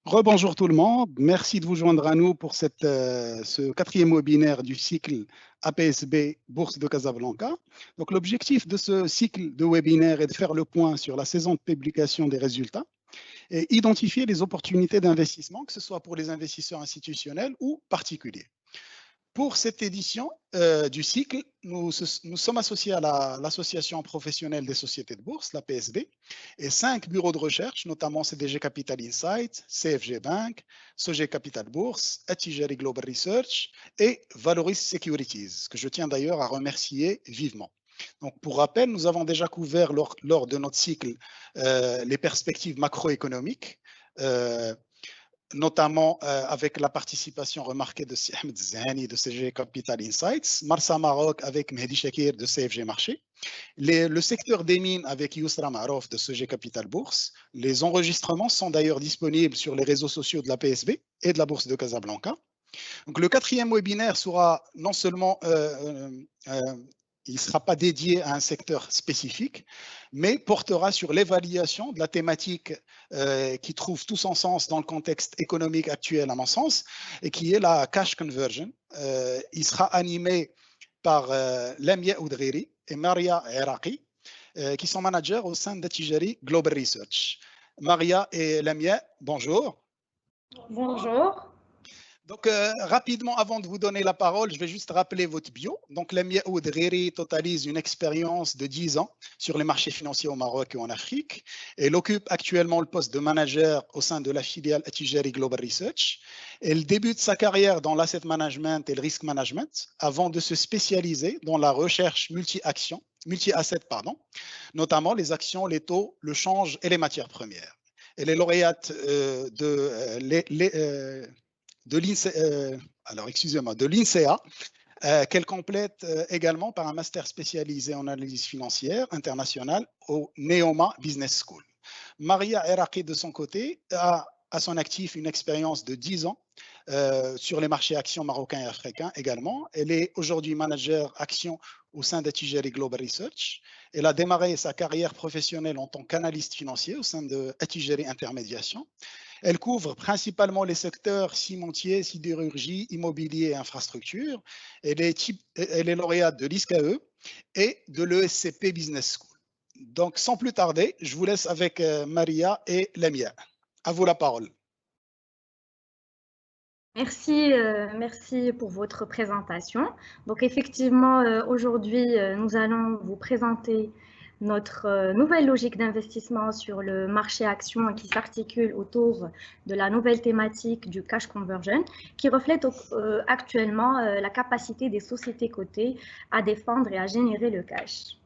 Rebonjour tout le monde, merci de vous joindre à nous pour ce quatrième webinaire du cycle APSB Bourse de Casablanca. Donc l'objectif de ce cycle de webinaire est de faire le point sur la saison de publication des résultats et identifier les opportunités d'investissement, que ce soit pour les investisseurs institutionnels ou particuliers. Pour cette édition du cycle, nous sommes associés à l'association professionnelle des sociétés de bourse, la PSB, et 5 bureaux de recherche, notamment CDG Capital Insight, CFG Bank, Sogé Capital Bourse, Attijari Global Research et Valoris Securities, que je tiens d'ailleurs à remercier vivement. Donc, pour rappel, nous avons déjà couvert lors de notre cycle les perspectives macroéconomiques, notamment avec la participation remarquée de Ahmed Zahani de CG Capital Insights, Marsa Maroc avec Mehdi Chakir de CFG Marché, le secteur des mines avec Yousra Marouf de CG Capital Bourse. Les enregistrements sont d'ailleurs disponibles sur les réseaux sociaux de la PSB et de la Bourse de Casablanca. Donc, le quatrième webinaire sera non seulement il ne sera pas dédié à un secteur spécifique, mais portera sur l'évaluation de la thématique qui trouve tout son sens dans le contexte économique actuel, à mon sens, et qui est la cash conversion. Il sera animé par Lamia Oudghiri et Maria Eraqi, qui sont managers au sein d'Attijari Global Research. Maria et Lamia, bonjour. Bonjour. Donc, rapidement, avant de vous donner la parole, je vais juste rappeler votre bio. Donc, Lamia Oudghiri totalise une expérience de 10 ans sur les marchés financiers au Maroc et en Afrique. Elle occupe actuellement le poste de manager au sein de la filiale Attijari Global Research. Elle débute sa carrière dans l'asset management et le risk management avant de se spécialiser dans la recherche multi-asset, notamment les actions, les taux, le change et les matières premières. Elle est lauréate de l'INSEA, qu'elle complète également par un master spécialisé en analyse financière internationale au Neoma Business School. Maria Eraqi, de son côté, a à son actif une expérience de 10 ans sur les marchés actions marocains et africains également. Elle est aujourd'hui manager actions au sein d'Attijari Global Research. Elle a démarré sa carrière professionnelle en tant qu'analyste financier au sein d'Attijari Intermédiation. Elle couvre principalement les secteurs cimentiers, sidérurgie, immobilier et infrastructure. Elle est lauréate de l'ISCAE et de l'ESCP Business School. Donc, sans plus tarder, je vous laisse avec Maria et Lamia. À vous la parole. Merci pour votre présentation. Donc, effectivement, aujourd'hui, nous allons vous présenter notre nouvelle logique d'investissement sur le marché action qui s'articule autour de la nouvelle thématique du cash conversion, qui reflète actuellement la capacité des sociétés cotées à défendre et à générer le cash.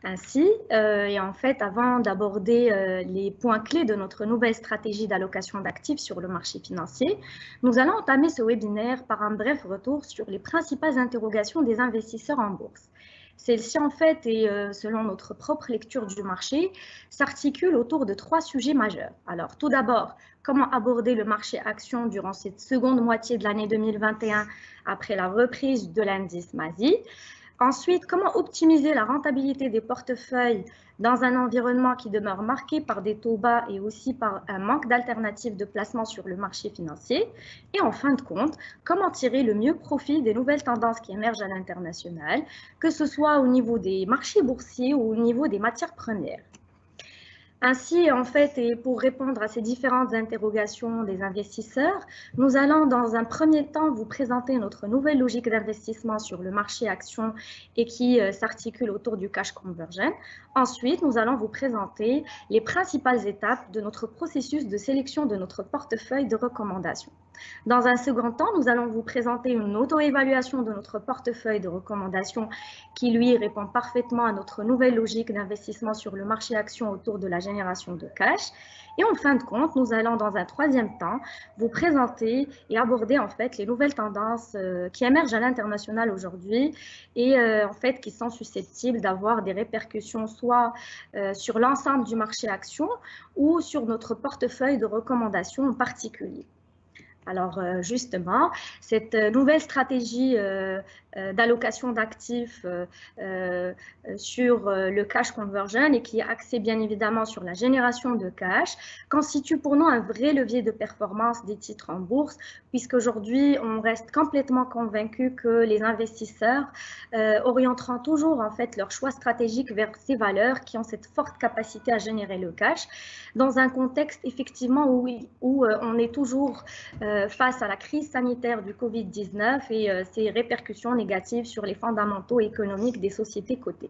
Ainsi, et en fait, avant d'aborder les points clés de notre nouvelle stratégie d'allocation d'actifs sur le marché financier, nous allons entamer ce webinaire par un bref retour sur les principales interrogations des investisseurs en bourse. Celle-ci, en fait, et selon notre propre lecture du marché, s'articule autour de 3 sujets majeurs. Alors, tout d'abord, comment aborder le marché action durant cette seconde moitié de l'année 2021 après la reprise de l'indice MASI. Ensuite, comment optimiser la rentabilité des portefeuilles dans un environnement qui demeure marqué par des taux bas et aussi par un manque d'alternatives de placement sur le marché financier. Et en fin de compte, comment tirer le mieux profit des nouvelles tendances qui émergent à l'international, que ce soit au niveau des marchés boursiers ou au niveau des matières premières. Ainsi, en fait, et pour répondre à ces différentes interrogations des investisseurs, nous allons dans un premier temps vous présenter notre nouvelle logique d'investissement sur le marché action et qui s'articule autour du cash conversion. Ensuite, nous allons vous présenter les principales étapes de notre processus de sélection de notre portefeuille de recommandations. Dans un second temps, nous allons vous présenter une auto-évaluation de notre portefeuille de recommandations qui, lui, répond parfaitement à notre nouvelle logique d'investissement sur le marché action autour de la génération de cash. Et en fin de compte, nous allons dans un troisième temps vous présenter et aborder en fait les nouvelles tendances qui émergent à l'international aujourd'hui et en fait qui sont susceptibles d'avoir des répercussions soit sur l'ensemble du marché action ou sur notre portefeuille de recommandations en particulier. Alors justement, cette nouvelle stratégie d'allocation d'actifs sur le cash conversion et qui est axée bien évidemment sur la génération de cash constitue pour nous un vrai levier de performance des titres en bourse, puisqu'aujourd'hui on reste complètement convaincu que les investisseurs orienteront toujours en fait leur choix stratégique vers ces valeurs qui ont cette forte capacité à générer le cash dans un contexte effectivement où on est toujours face à la crise sanitaire du Covid-19 et ses répercussions négatives sur les fondamentaux économiques des sociétés cotées.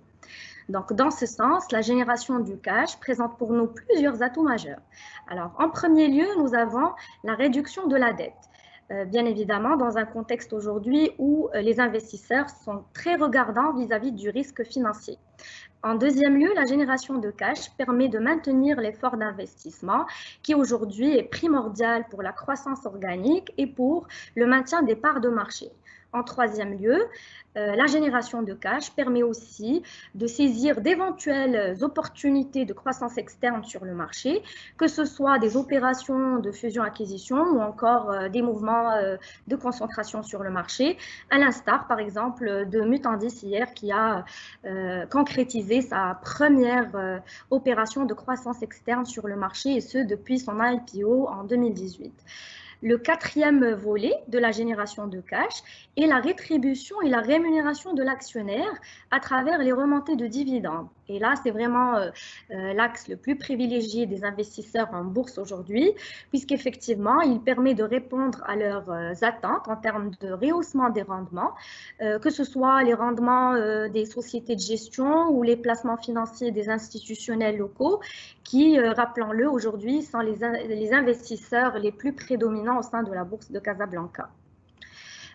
Donc, dans ce sens, la génération du cash présente pour nous plusieurs atouts majeurs. Alors, en premier lieu, nous avons la réduction de la dette. Bien évidemment, dans un contexte aujourd'hui où les investisseurs sont très regardants vis-à-vis du risque financier. En deuxième lieu, la génération de cash permet de maintenir l'effort d'investissement qui aujourd'hui est primordial pour la croissance organique et pour le maintien des parts de marché. En troisième lieu, la génération de cash permet aussi de saisir d'éventuelles opportunités de croissance externe sur le marché, que ce soit des opérations de fusion-acquisition ou encore des mouvements de concentration sur le marché, à l'instar par exemple de Mutandis hier qui a concrétisé sa première opération de croissance externe sur le marché et ce depuis son IPO en 2018. Le quatrième volet de la génération de cash est la rétribution et la rémunération de l'actionnaire à travers les remontées de dividendes. Et là, c'est vraiment l'axe le plus privilégié des investisseurs en bourse aujourd'hui, puisqu'effectivement, il permet de répondre à leurs attentes en termes de rehaussement des rendements, que ce soit les rendements des sociétés de gestion ou les placements financiers des institutionnels locaux, qui, rappelons-le, aujourd'hui sont les investisseurs les plus prédominants au sein de la bourse de Casablanca.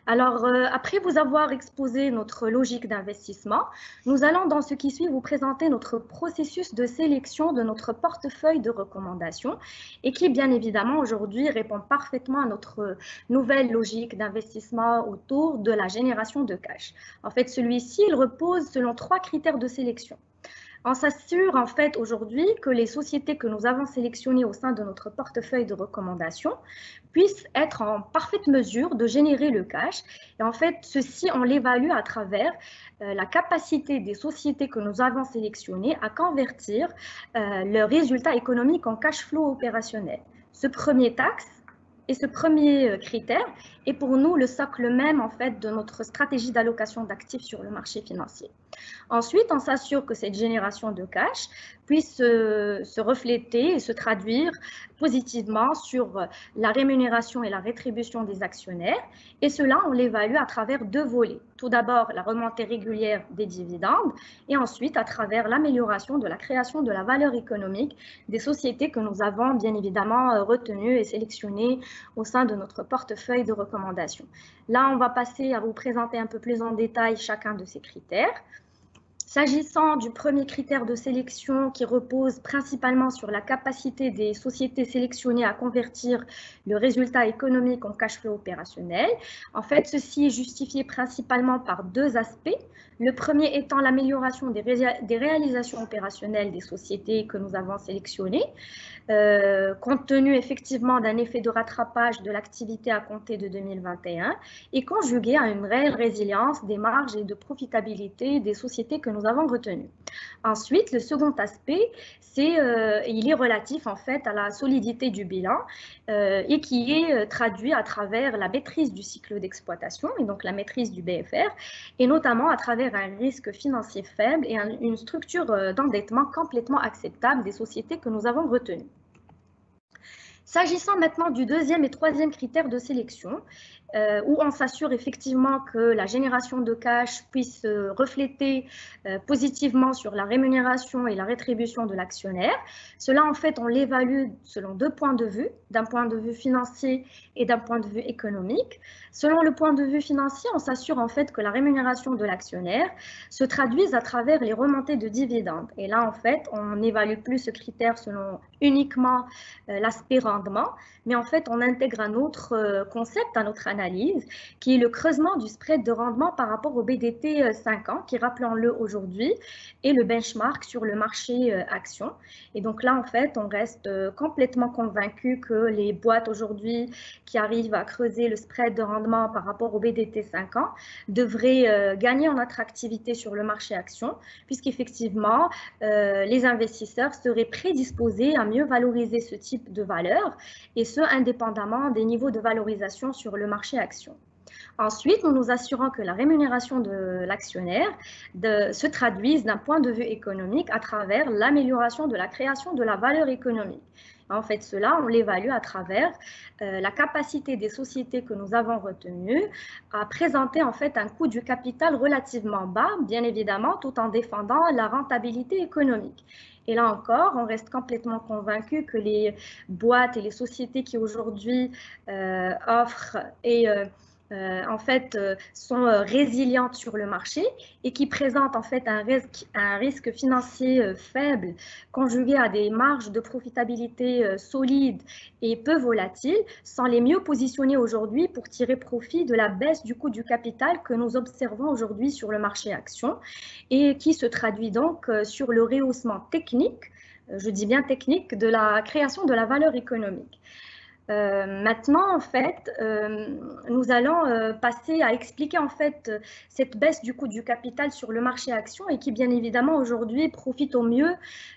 Alors, après vous avoir exposé notre logique d'investissement, nous allons dans ce qui suit vous présenter notre processus de sélection de notre portefeuille de recommandations et qui, bien évidemment, aujourd'hui répond parfaitement à notre nouvelle logique d'investissement autour de la génération de cash. En fait, celui-ci, il repose selon 3 critères de sélection. On s'assure en fait aujourd'hui que les sociétés que nous avons sélectionnées au sein de notre portefeuille de recommandations puissent être en parfaite mesure de générer le cash. Et en fait, ceci, on l'évalue à travers la capacité des sociétés que nous avons sélectionnées à convertir leurs résultats économiques en cash flow opérationnel. Ce premier axe et ce premier critère est pour nous le socle même en fait de notre stratégie d'allocation d'actifs sur le marché financier. Ensuite, on s'assure que cette génération de cash puisse se refléter et se traduire positivement sur la rémunération et la rétribution des actionnaires. Et cela, on l'évalue à travers 2 volets. Tout d'abord, la remontée régulière des dividendes et ensuite à travers l'amélioration de la création de la valeur économique des sociétés que nous avons bien évidemment retenues et sélectionnées au sein de notre portefeuille de recommandations. Là, on va passer à vous présenter un peu plus en détail chacun de ces critères. S'agissant du premier critère de sélection qui repose principalement sur la capacité des sociétés sélectionnées à convertir le résultat économique en cash flow opérationnel, en fait, ceci est justifié principalement par 2 aspects. Le premier étant l'amélioration des réalisations opérationnelles des sociétés que nous avons sélectionnées, compte tenu effectivement d'un effet de rattrapage de l'activité à compter de 2021 et conjugué à une réelle résilience des marges et de profitabilité des sociétés que nous avons retenues. Ensuite, le second aspect, il est relatif en fait à la solidité du bilan et qui est traduit à travers la maîtrise du cycle d'exploitation et donc la maîtrise du BFR et notamment à travers un risque financier faible et une structure d'endettement complètement acceptable des sociétés que nous avons retenues. S'agissant maintenant du deuxième et troisième critère de sélection, où on s'assure effectivement que la génération de cash puisse refléter positivement sur la rémunération et la rétribution de l'actionnaire. Cela, en fait, on l'évalue selon 2 points de vue, d'un point de vue financier et d'un point de vue économique. Selon le point de vue financier, on s'assure en fait que la rémunération de l'actionnaire se traduise à travers les remontées de dividendes. Et là, en fait, on n'évalue plus ce critère selon uniquement l'aspect rendement, mais en fait, on intègre un autre concept à notre analyse, analyse, qui est le creusement du spread de rendement par rapport au BDT 5 ans, qui, rappelons-le aujourd'hui, est le benchmark sur le marché action. Et donc là, en fait, on reste complètement convaincu que les boîtes aujourd'hui qui arrivent à creuser le spread de rendement par rapport au BDT 5 ans devraient gagner en attractivité sur le marché action, puisqu'effectivement, les investisseurs seraient prédisposés à mieux valoriser ce type de valeur, et ce, indépendamment des niveaux de valorisation sur le marché action. Ensuite, nous nous assurons que la rémunération de l'actionnaire se traduise d'un point de vue économique à travers l'amélioration de la création de la valeur économique. En fait, cela, on l'évalue à travers la capacité des sociétés que nous avons retenues à présenter en fait un coût du capital relativement bas, bien évidemment, tout en défendant la rentabilité économique. Et là encore, on reste complètement convaincu que les boîtes et les sociétés qui aujourd'hui offrent et en fait, sont résilientes sur le marché et qui présentent en fait un risque financier faible, conjugué à des marges de profitabilité solides et peu volatiles, sont les mieux positionnés aujourd'hui pour tirer profit de la baisse du coût du capital que nous observons aujourd'hui sur le marché action et qui se traduit donc sur le rehaussement technique, je dis bien technique, de la création de la valeur économique. Maintenant, en fait, nous allons passer à expliquer en fait cette baisse du coût du capital sur le marché action et qui, bien évidemment, aujourd'hui profite au mieux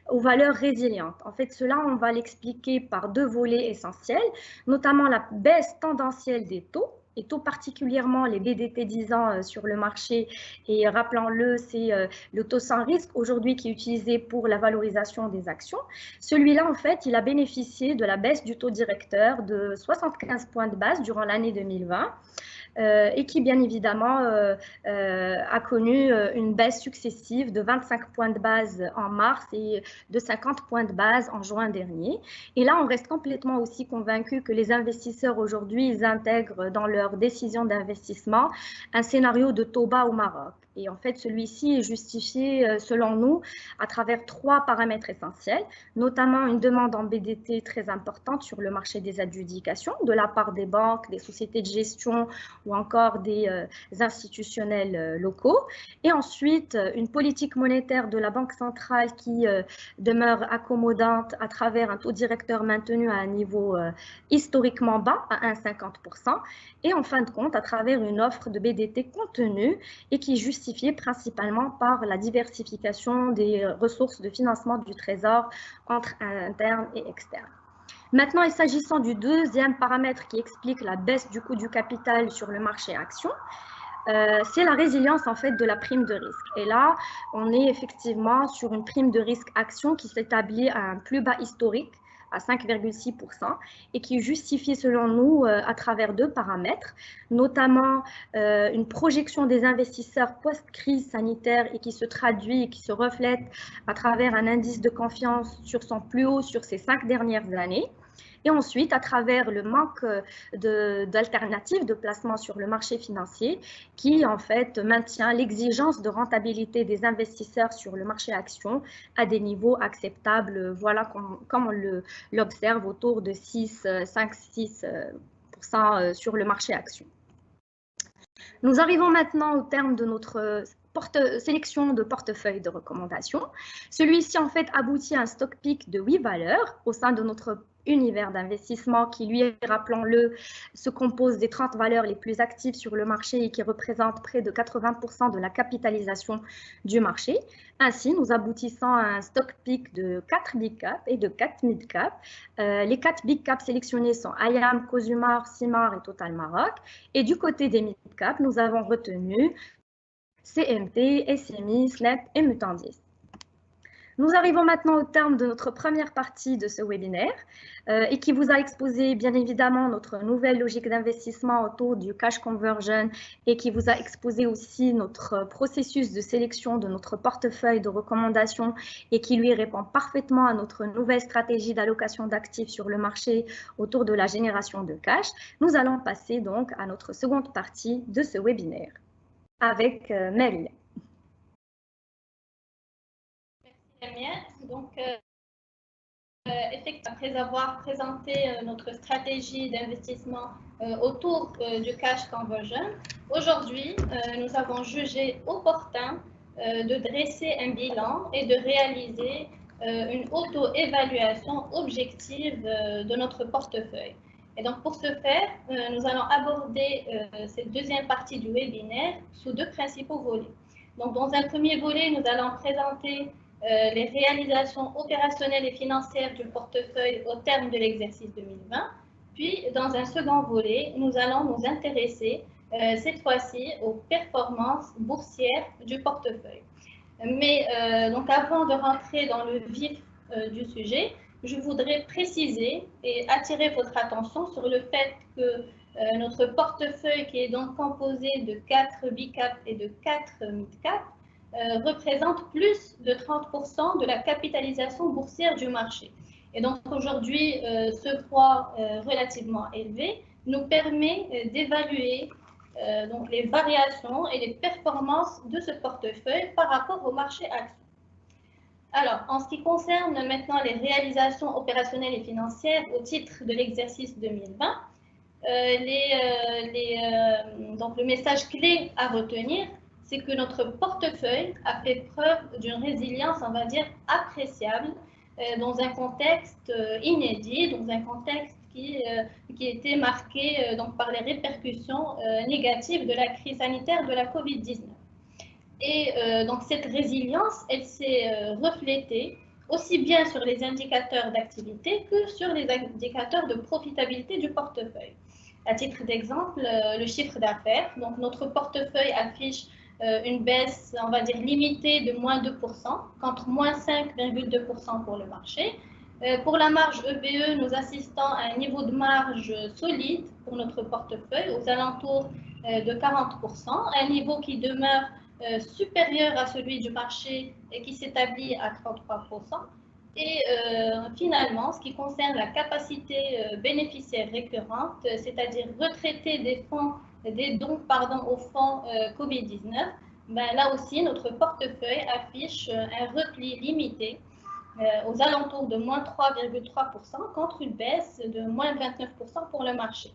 aux valeurs résilientes. En fait, cela, on va l'expliquer par deux volets essentiels, notamment la baisse tendancielle des taux, et tout particulièrement les BDT 10 ans sur le marché. Et rappelons-le, c'est le taux sans risque aujourd'hui qui est utilisé pour la valorisation des actions. Celui-là, en fait, il a bénéficié de la baisse du taux directeur de 75 points de base durant l'année 2020. Et qui, bien évidemment, a connu une baisse successive de 25 points de base en mars et de 50 points de base en juin dernier. Et là, on reste complètement aussi convaincu que les investisseurs aujourd'hui, ils intègrent dans leur décision d'investissement un scénario de taux bas au Maroc. Et en fait, celui-ci est justifié, selon nous, à travers trois paramètres essentiels, notamment une demande en BDT très importante sur le marché des adjudications de la part des banques, des sociétés de gestion ou encore des institutionnels locaux. Et ensuite, une politique monétaire de la Banque centrale qui demeure accommodante à travers un taux directeur maintenu à un niveau historiquement bas, à 1,50%. Et en fin de compte, à travers une offre de BDT contenue et qui est justifiée principalement par la diversification des ressources de financement du Trésor entre interne et externe. Maintenant, et s'agissant du deuxième paramètre qui explique la baisse du coût du capital sur le marché action, c'est la résilience en fait de la prime de risque. Et là, on est effectivement sur une prime de risque action qui s'établit à un plus bas historique, à 5,6%, et qui est justifiée selon nous à travers deux paramètres, notamment une projection des investisseurs post-crise sanitaire et qui se traduit et qui se reflète à travers un indice de confiance sur son plus haut sur ces 5 dernières années. Et ensuite, à travers le manque d'alternatives de placement sur le marché financier qui, en fait, maintient l'exigence de rentabilité des investisseurs sur le marché action à des niveaux acceptables, voilà, comme on l'observe autour de 5-6% sur le marché action. Nous arrivons maintenant au terme de notre sélection de portefeuille de recommandations. Celui-ci, en fait, aboutit à un stock pick de 8 valeurs au sein de notre univers d'investissement qui, lui, rappelons-le, se compose des 30 valeurs les plus actives sur le marché et qui représentent près de 80% de la capitalisation du marché. Ainsi, nous aboutissons à un stock pick de 4 big cap et de 4 mid cap. Les 4 big cap sélectionnés sont Ayam, Cosumar, Simar et Total Maroc. Et du côté des mid cap, nous avons retenu CMT, SMI, Snap et Mutandis. Nous arrivons maintenant au terme de notre première partie de ce webinaire et qui vous a exposé bien évidemment notre nouvelle logique d'investissement autour du cash conversion et qui vous a exposé aussi notre processus de sélection de notre portefeuille de recommandations et qui lui répond parfaitement à notre nouvelle stratégie d'allocation d'actifs sur le marché autour de la génération de cash. Nous allons passer donc à notre seconde partie de ce webinaire avec Mel. Merci Lamia. Donc, Effectivement, après avoir présenté notre stratégie d'investissement autour du cash conversion, aujourd'hui, nous avons jugé opportun de dresser un bilan et de réaliser une auto-évaluation objective de notre portefeuille. Et donc, pour ce faire, nous allons aborder cette deuxième partie du webinaire sous deux principaux volets. Donc, dans un premier volet, nous allons présenter les réalisations opérationnelles et financières du portefeuille au terme de l'exercice 2020. Puis, dans un second volet, nous allons nous intéresser cette fois-ci aux performances boursières du portefeuille. Mais donc, avant de rentrer dans le vif du sujet, je voudrais préciser et attirer votre attention sur le fait que notre portefeuille, qui est donc composé de 4 big-cap et de 4 mid-cap, représente plus de 30% de la capitalisation boursière du marché. Et donc aujourd'hui, ce poids relativement élevé nous permet d'évaluer donc les variations et les performances de ce portefeuille par rapport au marché action. Alors, en ce qui concerne maintenant les réalisations opérationnelles et financières au titre de l'exercice 2020, donc le message clé à retenir, c'est que notre portefeuille a fait preuve d'une résilience, on va dire, appréciable dans un contexte inédit, dans un contexte qui était marqué donc, par les répercussions négatives de la crise sanitaire de la Covid-19. Et donc cette résilience, elle s'est reflétée aussi bien sur les indicateurs d'activité que sur les indicateurs de profitabilité du portefeuille. À titre d'exemple, le chiffre d'affaires. Donc notre portefeuille affiche une baisse, on va dire, limitée de moins 2%, contre moins 5,2% pour le marché. Pour la marge EBE, nous assistons à un niveau de marge solide pour notre portefeuille, aux alentours de 40%, un niveau qui demeure supérieur à celui du marché et qui s'établit à 33%. Et finalement, ce qui concerne la capacité bénéficiaire récurrente, c'est-à-dire retraiter des dons au fonds Covid-19, ben, là aussi, notre portefeuille affiche un repli limité aux alentours de moins 3,3% contre une baisse de moins 29% pour le marché.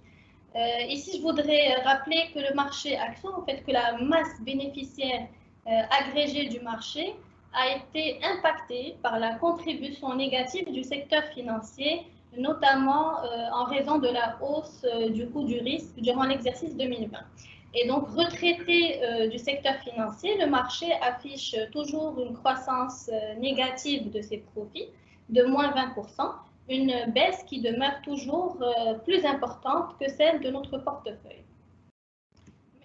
Ici, je voudrais rappeler que le marché action, en fait, que la masse bénéficiaire agrégée du marché a été impactée par la contribution négative du secteur financier, notamment en raison de la hausse du coût du risque durant l'exercice 2020. Et donc, retraité du secteur financier, le marché affiche toujours une croissance négative de ses profits de moins 20%, une baisse qui demeure toujours plus importante que celle de notre portefeuille.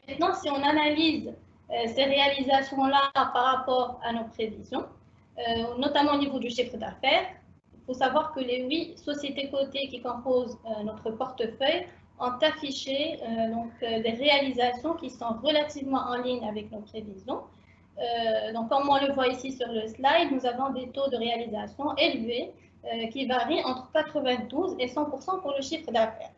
Maintenant, si on analyse ces réalisations-là par rapport à nos prévisions, notamment au niveau du chiffre d'affaires, il faut savoir que les 8 sociétés cotées qui composent notre portefeuille ont affiché des réalisations qui sont relativement en ligne avec nos prévisions. Donc, comme on le voit ici sur le slide, nous avons des taux de réalisation élevés qui varient entre 92 et 100% pour le chiffre d'affaires.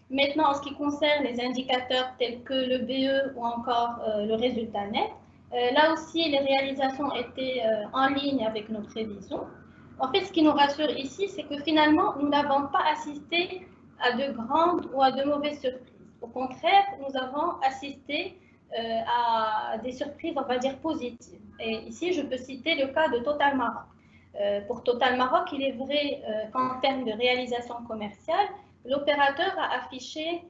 Maintenant, en ce qui concerne les indicateurs tels que le BE ou encore le résultat net, là aussi, les réalisations étaient en ligne avec nos prévisions. En fait, ce qui nous rassure ici, c'est que finalement, nous n'avons pas assisté à de grandes ou à de mauvaises surprises. Au contraire, nous avons assisté à des surprises, on va dire, positives. Et ici, je peux citer le cas de Total Maroc. Pour Total Maroc, il est vrai qu'en termes de réalisation commerciale, l'opérateur a affiché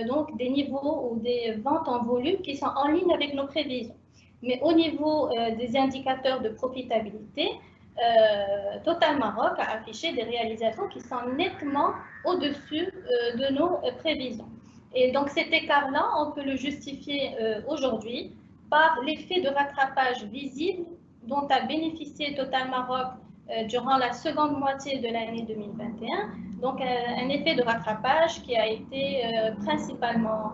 donc des niveaux ou des ventes en volume qui sont en ligne avec nos prévisions. Mais au niveau des indicateurs de profitabilité, Total Maroc a affiché des réalisations qui sont nettement au-dessus de nos prévisions. Et donc cet écart-là, on peut le justifier aujourd'hui par l'effet de rattrapage visible dont a bénéficié Total Maroc durant la seconde moitié de l'année 2021. Donc un effet de rattrapage qui a été principalement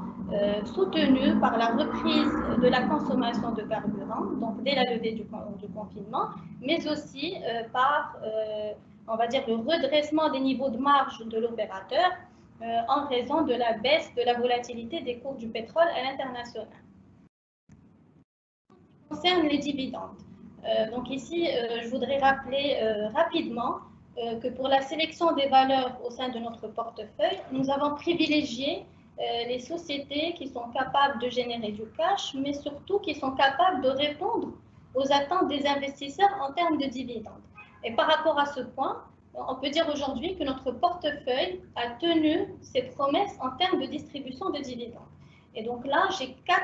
soutenu par la reprise de la consommation de carburant, donc dès la levée du confinement, mais aussi par, on va dire, le redressement des niveaux de marge de l'opérateur en raison de la baisse de la volatilité des cours du pétrole à l'international. Concerne les dividendes. Donc ici, je voudrais rappeler rapidement que pour la sélection des valeurs au sein de notre portefeuille, nous avons privilégié les sociétés qui sont capables de générer du cash, mais surtout qui sont capables de répondre aux attentes des investisseurs en termes de dividendes. Et par rapport à ce point, on peut dire aujourd'hui que notre portefeuille a tenu ses promesses en termes de distribution de dividendes. Et donc là, j'ai 4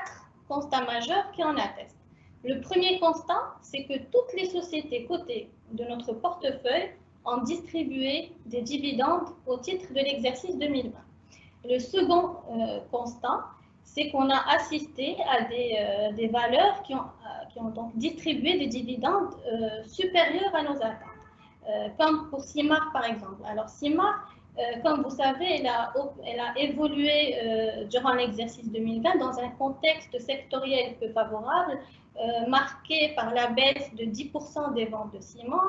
constats majeurs qui en attestent. Le premier constat, c'est que toutes les sociétés cotées de notre portefeuille ont distribué des dividendes au titre de l'exercice 2020. Le second constat, c'est qu'on a assisté à des valeurs qui ont donc distribué des dividendes supérieurs à nos attentes, comme pour CIMAR par exemple. Alors CIMAR, comme vous savez, elle a évolué durant l'exercice 2020 dans un contexte sectoriel peu favorable, marqué par la baisse de 10% des ventes de ciment.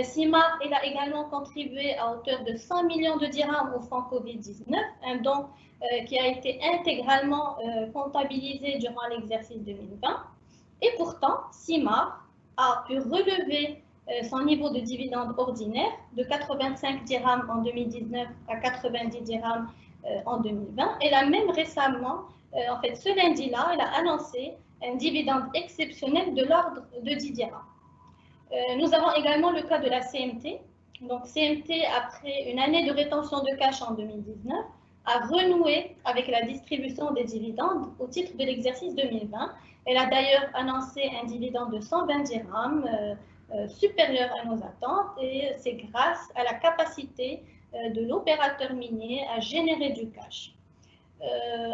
CIMAR, elle a également contribué à hauteur de 100 millions de dirhams au fonds Covid-19, un don qui a été intégralement comptabilisé durant l'exercice 2020. Et pourtant, CIMAR a pu relever son niveau de dividende ordinaire de 85 dirhams en 2019 à 90 dirhams en 2020. Et là, même récemment, en fait, ce lundi-là, elle a annoncé un dividende exceptionnel de l'ordre de 10 dirhams. Nous avons également le cas de la CMT. Donc, CMT, après une année de rétention de cash en 2019, a renoué avec la distribution des dividendes au titre de l'exercice 2020. Elle a d'ailleurs annoncé un dividende de 120 dirhams, supérieur à nos attentes, et c'est grâce à la capacité de l'opérateur minier à générer du cash.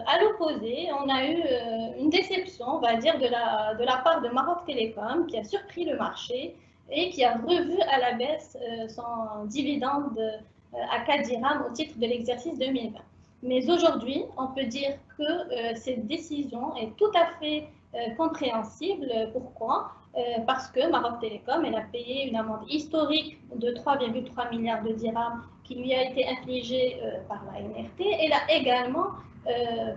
À l'opposé, on a eu une déception, on va dire, de la part de Maroc Télécom, qui a surpris le marché et qui a revu à la baisse son dividende à 4 dirhams au titre de l'exercice 2020. Mais aujourd'hui, on peut dire que cette décision est tout à fait compréhensible. Pourquoi ? Parce que Maroc Télécom, elle a payé une amende historique de 3,3 milliards de dirhams qui lui a été infligée par la NRT. Elle a également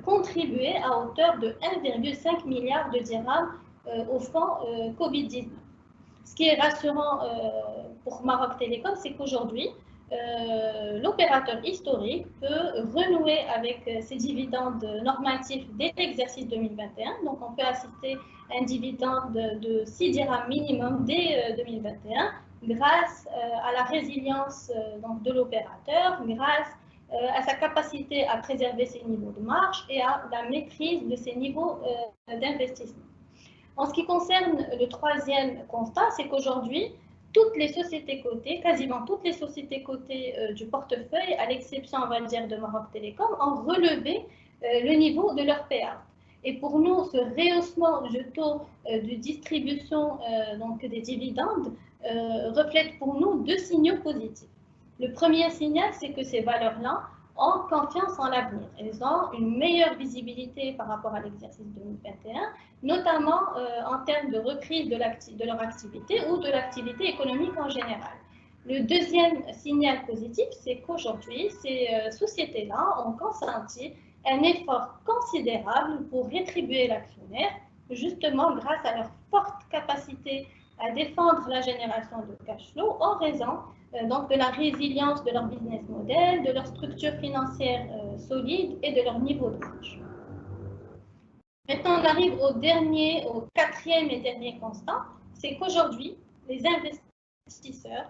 contribué à hauteur de 1,5 milliard de dirhams au fonds Covid-19. Ce qui est rassurant pour Maroc Télécom, c'est qu'aujourd'hui, l'opérateur historique peut renouer avec ses dividendes normatifs dès l'exercice 2021. Donc, on peut assister à un dividende de 6 dirhams minimum dès 2021 grâce à la résilience donc, de l'opérateur, grâce à sa capacité à préserver ses niveaux de marge et à la maîtrise de ses niveaux d'investissement. En ce qui concerne le troisième constat, c'est qu'aujourd'hui, toutes les sociétés cotées, quasiment toutes les sociétés cotées du portefeuille, à l'exception, on va dire, de Maroc Télécom, ont relevé le niveau de leur payout. Et pour nous, ce rehaussement du taux de distribution donc des dividendes reflète pour nous 2 signaux positifs. Le premier signal, c'est que ces valeurs-là ont confiance en l'avenir. Elles ont une meilleure visibilité par rapport à l'exercice 2021, notamment en termes de reprise de leur activité ou de l'activité économique en général. Le deuxième signal positif, c'est qu'aujourd'hui, ces sociétés-là ont consenti un effort considérable pour rétribuer l'actionnaire, justement grâce à leur forte capacité à défendre la génération de cash flow en raison donc de la résilience de leur business model, de leur structure financière solide et de leur niveau de marge. Maintenant, on arrive au quatrième et dernier constat, c'est qu'aujourd'hui, les investisseurs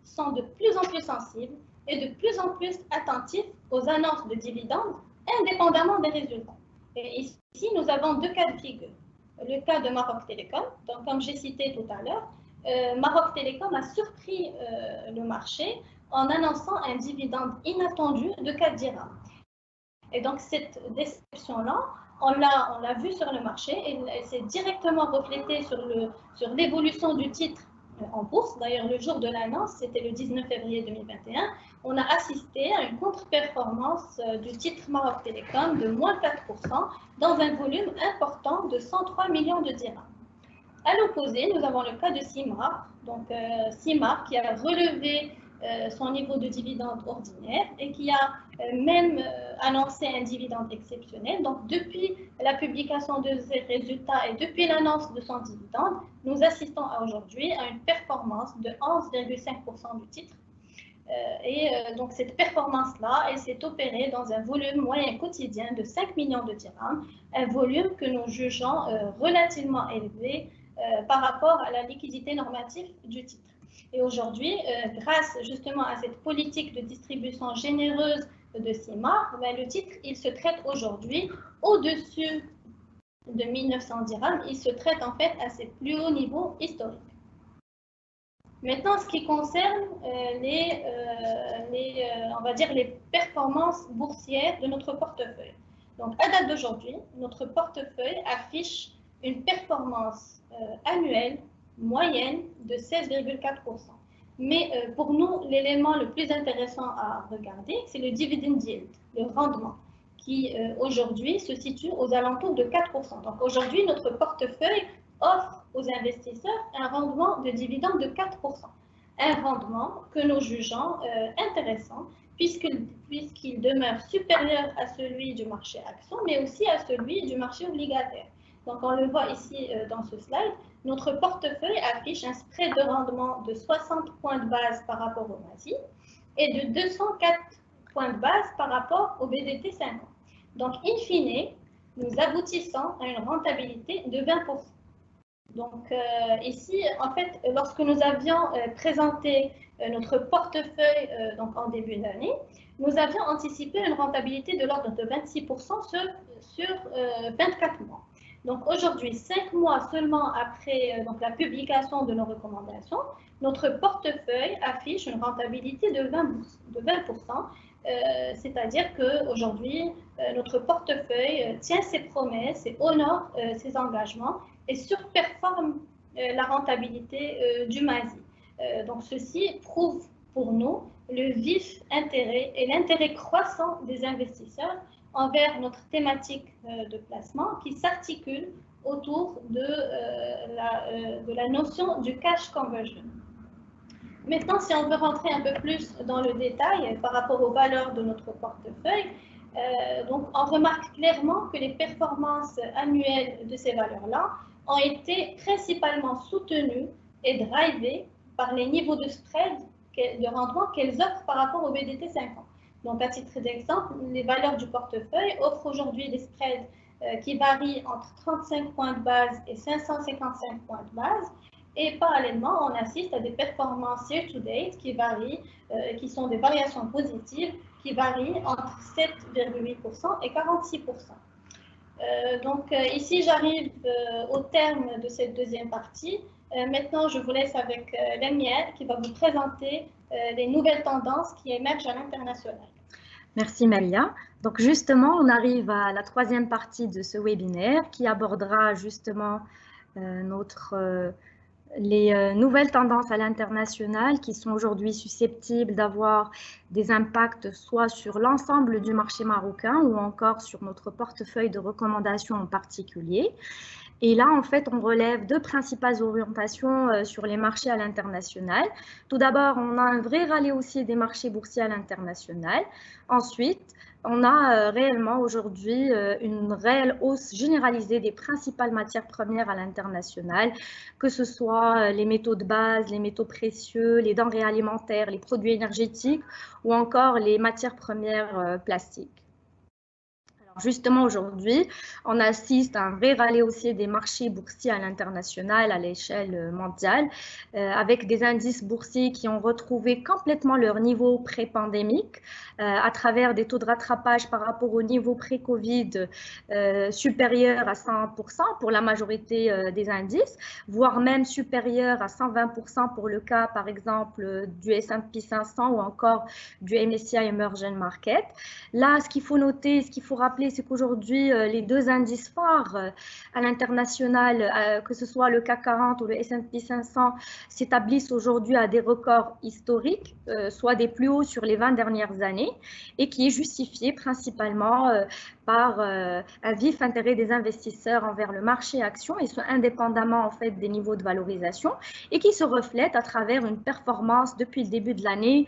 sont de plus en plus sensibles et de plus en plus attentifs aux annonces de dividendes indépendamment des résultats. Et ici, nous avons 2 cas de figure. Le cas de Maroc Télécom, donc comme j'ai cité tout à l'heure, Maroc Télécom a surpris le marché en annonçant un dividende inattendu de 4 dirhams. Et donc, cette déception-là, on l'a vu sur le marché et elle s'est directement reflétée sur l'évolution du titre en bourse. D'ailleurs, le jour de l'annonce, c'était le 19 février 2021, on a assisté à une contre-performance du titre Maroc Télécom de moins 4% dans un volume important de 103 millions de dirhams. À l'opposé, nous avons le cas de CIMAR, donc CIMAR qui a relevé son niveau de dividende ordinaire et qui a même annoncé un dividende exceptionnel. Donc, depuis la publication de ses résultats et depuis l'annonce de son dividende, nous assistons aujourd'hui à une performance de 11,5% du titre. Donc cette performance-là, elle s'est opérée dans un volume moyen quotidien de 5 millions de dirhams, un volume que nous jugeons relativement élevé par rapport à la liquidité normative du titre. Et aujourd'hui, grâce justement à cette politique de distribution généreuse de CIMAR, le titre, il se traite aujourd'hui au-dessus de 1900 dirhams, il se traite en fait à ses plus hauts niveaux historiques. Maintenant, ce qui concerne on va dire les performances boursières de notre portefeuille. Donc, à date d'aujourd'hui, notre portefeuille affiche une performance annuelle moyenne de 16,4%. Mais pour nous, l'élément le plus intéressant à regarder, c'est le dividend yield, le rendement, qui aujourd'hui se situe aux alentours de 4%. Donc aujourd'hui, notre portefeuille offre aux investisseurs un rendement de dividende de 4%. Un rendement que nous jugeons intéressant puisqu'il demeure supérieur à celui du marché action, mais aussi à celui du marché obligataire. Donc on le voit ici dans ce slide, notre portefeuille affiche un spread de rendement de 60 points de base par rapport au MASI et de 204 points de base par rapport au BDT 50. Donc, in fine, nous aboutissons à une rentabilité de 20%. Donc, ici, en fait, lorsque nous avions présenté notre portefeuille donc en début d'année, nous avions anticipé une rentabilité de l'ordre de 26% sur 24 mois. Donc, aujourd'hui, 5 mois seulement après donc, la publication de nos recommandations, notre portefeuille affiche une rentabilité de 20%. C'est-à-dire qu'aujourd'hui, notre portefeuille tient ses promesses et honore ses engagements et surperforme la rentabilité du MASI. Donc, ceci prouve pour nous le vif intérêt et l'intérêt croissant des investisseurs envers notre thématique de placement qui s'articule autour de la notion du cash conversion. Maintenant, si on veut rentrer un peu plus dans le détail par rapport aux valeurs de notre portefeuille, donc on remarque clairement que les performances annuelles de ces valeurs-là ont été principalement soutenues et drivées par les niveaux de spread de rendement qu'elles offrent par rapport au BDT 50. Donc, à titre d'exemple, les valeurs du portefeuille offrent aujourd'hui des spreads qui varient entre 35 points de base et 555 points de base. Et parallèlement, on assiste à des performances year-to-date qui varient, qui sont des variations positives, qui varient entre 7,8% et 46%. Donc ici, j'arrive au terme de cette deuxième partie. Maintenant, je vous laisse avec Lamia qui va vous présenter les nouvelles tendances qui émergent à l'international. Merci Malia. Donc justement, on arrive à la troisième partie de ce webinaire qui abordera justement les nouvelles tendances à l'international qui sont aujourd'hui susceptibles d'avoir des impacts soit sur l'ensemble du marché marocain ou encore sur notre portefeuille de recommandations en particulier. Et là, en fait, on relève deux principales orientations sur les marchés à l'international. Tout d'abord, on a un vrai rallye haussier des marchés boursiers à l'international. Ensuite, on a réellement aujourd'hui une réelle hausse généralisée des principales matières premières à l'international, que ce soit les métaux de base, les métaux précieux, les denrées alimentaires, les produits énergétiques ou encore les matières premières plastiques. Justement, aujourd'hui, on assiste à un vrai rallye haussier des marchés boursiers à l'international, à l'échelle mondiale, avec des indices boursiers qui ont retrouvé complètement leur niveau pré-pandémique à travers des taux de rattrapage par rapport au niveau pré-Covid supérieurs à 100% pour la majorité des indices, voire même supérieurs à 120% pour le cas, par exemple, du S&P 500 ou encore du MSCI Emerging Market. Là, ce qu'il faut noter, ce qu'il faut rappeler, c'est qu'aujourd'hui, les deux indices phares à l'international, que ce soit le CAC 40 ou le S&P 500, s'établissent aujourd'hui à des records historiques, soit des plus hauts sur les 20 dernières années, et qui est justifié principalement par un vif intérêt des investisseurs envers le marché actions, et ce indépendamment en fait des niveaux de valorisation, et qui se reflète à travers une performance depuis le début de l'année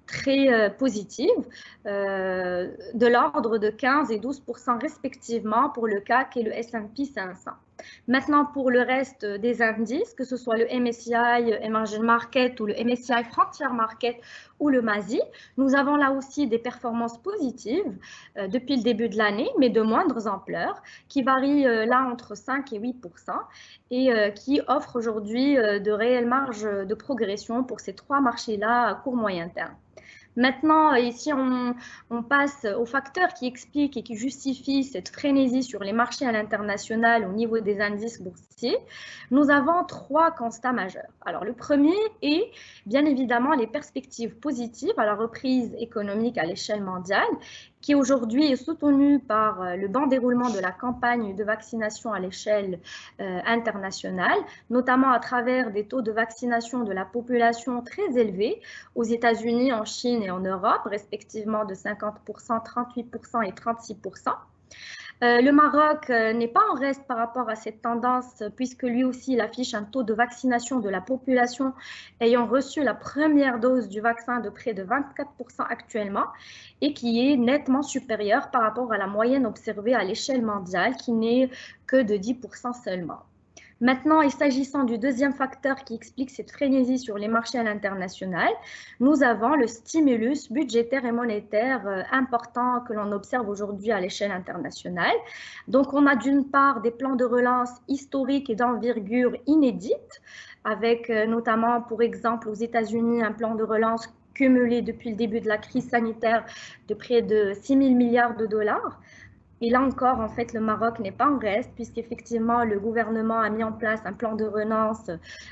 très positive, de l'ordre de 15 et 12% respectivement pour le CAC et le S&P 500. Maintenant, pour le reste des indices, que ce soit le MSCI Emerging Market ou le MSCI Frontier Market ou le MASI, nous avons là aussi des performances positives depuis le début de l'année, mais de moindres ampleurs, qui varient là entre 5 et 8% et qui offrent aujourd'hui de réelles marges de progression pour ces trois marchés-là à court-moyen terme. Maintenant, ici, on passe aux facteurs qui expliquent et qui justifient cette frénésie sur les marchés à l'international au niveau des indices boursiers. Nous avons trois constats majeurs. Alors, le premier est bien évidemment les perspectives positives à la reprise économique à l'échelle mondiale, qui aujourd'hui est soutenue par le bon déroulement de la campagne de vaccination à l'échelle internationale, notamment à travers des taux de vaccination de la population très élevés aux États-Unis, en Chine et en Europe, respectivement de 50%, 38% et 36%. Le Maroc n'est pas en reste par rapport à cette tendance puisque lui aussi il affiche un taux de vaccination de la population ayant reçu la première dose du vaccin de près de 24% actuellement et qui est nettement supérieur par rapport à la moyenne observée à l'échelle mondiale qui n'est que de 10% seulement. Maintenant, et s'agissant du deuxième facteur qui explique cette frénésie sur les marchés à l'international, nous avons le stimulus budgétaire et monétaire important que l'on observe aujourd'hui à l'échelle internationale. Donc, on a d'une part des plans de relance historiques et d'envergure inédites, avec notamment, pour exemple, aux États-Unis, un plan de relance cumulé depuis le début de la crise sanitaire de près de 6 000 milliards de dollars. Et là encore, en fait, le Maroc n'est pas en reste, puisqu'effectivement, le gouvernement a mis en place un plan de relance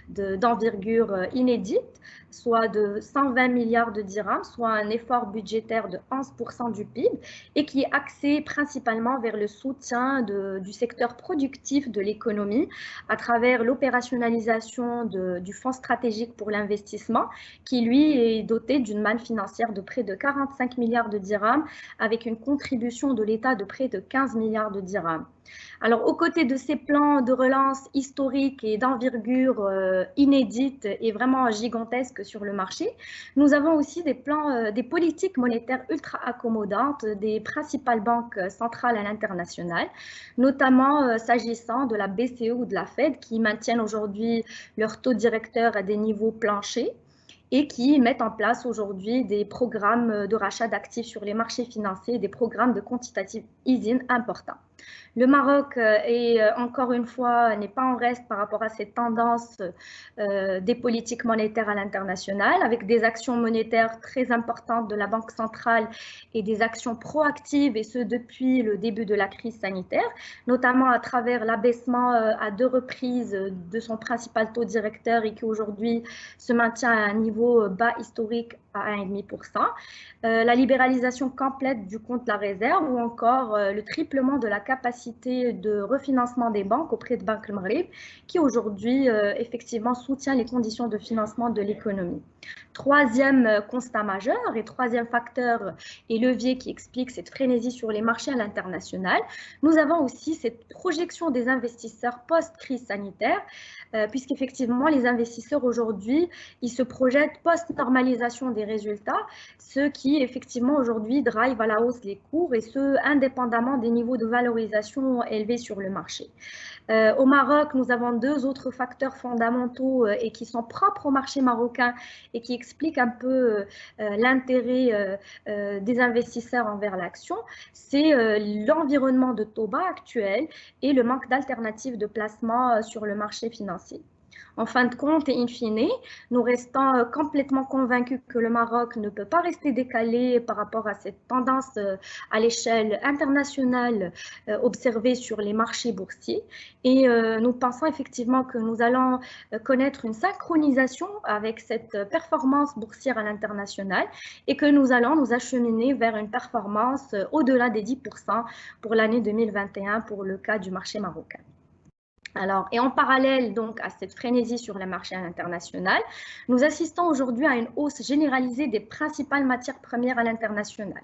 d'envergure inédite, soit de 120 milliards de dirhams, soit un effort budgétaire de 11% du PIB, et qui est axé principalement vers le soutien du secteur productif de l'économie à travers l'opérationnalisation du Fonds stratégique pour l'investissement, qui lui est doté d'une manne financière de près de 45 milliards de dirhams, avec une contribution de l'État de près de 15 milliards de dirhams. Alors, aux côtés de ces plans de relance historiques et d'envergure inédite et vraiment gigantesques sur le marché, nous avons aussi des plans, des politiques monétaires ultra accommodantes des principales banques centrales à l'international, notamment s'agissant de la BCE ou de la Fed qui maintiennent aujourd'hui leur taux directeur à des niveaux planchers et qui mettent en place aujourd'hui des programmes de rachat d'actifs sur les marchés financiers, des programmes de quantitative easing importants. Le Maroc est encore une fois n'est pas en reste par rapport à cette tendance des politiques monétaires à l'international, avec des actions monétaires très importantes de la Banque centrale et des actions proactives, et ce depuis le début de la crise sanitaire, notamment à travers l'abaissement à 2 reprises de son principal taux directeur et qui aujourd'hui se maintient à un niveau bas historique à 1,5%, la libéralisation complète du compte de la réserve ou encore le triplement de la capacité de refinancement des banques auprès de Banque Maghreb qui aujourd'hui effectivement soutient les conditions de financement de l'économie. Troisième constat majeur et troisième facteur et levier qui explique cette frénésie sur les marchés à l'international, nous avons aussi cette projection des investisseurs post-crise sanitaire, puisqu'effectivement les investisseurs aujourd'hui, ils se projettent post-normalisation des résultats, ce qui effectivement aujourd'hui drive à la hausse les cours et ce indépendamment des niveaux de valorisation élevés sur le marché. Au Maroc, nous avons 2 autres facteurs fondamentaux et qui sont propres au marché marocain et qui expliquent un peu l'intérêt des investisseurs envers l'action. C'est l'environnement de taux bas actuel et le manque d'alternatives de placement sur le marché financier. En fin de compte et in fine, nous restons complètement convaincus que le Maroc ne peut pas rester décalé par rapport à cette tendance à l'échelle internationale observée sur les marchés boursiers. Et nous pensons effectivement que nous allons connaître une synchronisation avec cette performance boursière à l'international et que nous allons nous acheminer vers une performance au-delà des 10% pour l'année 2021 pour le cas du marché marocain. Alors, et en parallèle donc à cette frénésie sur les marchés à l'international, nous assistons aujourd'hui à une hausse généralisée des principales matières premières à l'international.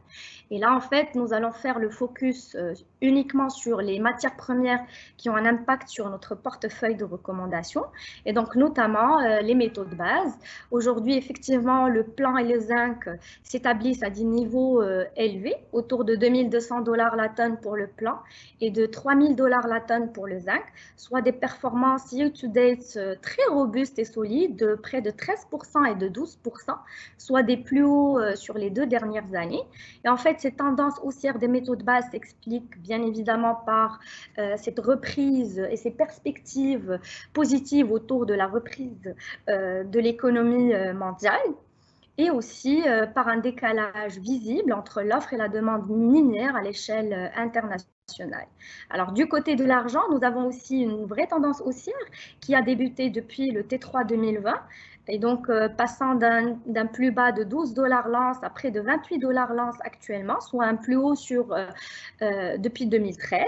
Et là, en fait, nous allons faire le focus uniquement sur les matières premières qui ont un impact sur notre portefeuille de recommandations, et donc notamment les métaux de base. Aujourd'hui, effectivement, le plomb et le zinc s'établissent à des niveaux élevés, autour de $2200 la tonne pour le plomb et de $3000 la tonne pour le zinc, soit soit des performances year-to-date très robustes et solides, de près de 13% et de 12%, soit des plus hauts sur les 2 dernières années. Et en fait, ces tendances haussières des métaux de base s'expliquent bien évidemment par cette reprise et ces perspectives positives autour de la reprise de l'économie mondiale, et aussi par un décalage visible entre l'offre et la demande minière à l'échelle internationale. Alors, du côté de l'argent, nous avons aussi une vraie tendance haussière qui a débuté depuis le T3 2020, et donc passant d'un plus bas de 12 $ l'once à près de 28 $ l'once actuellement, soit un plus haut depuis 2013.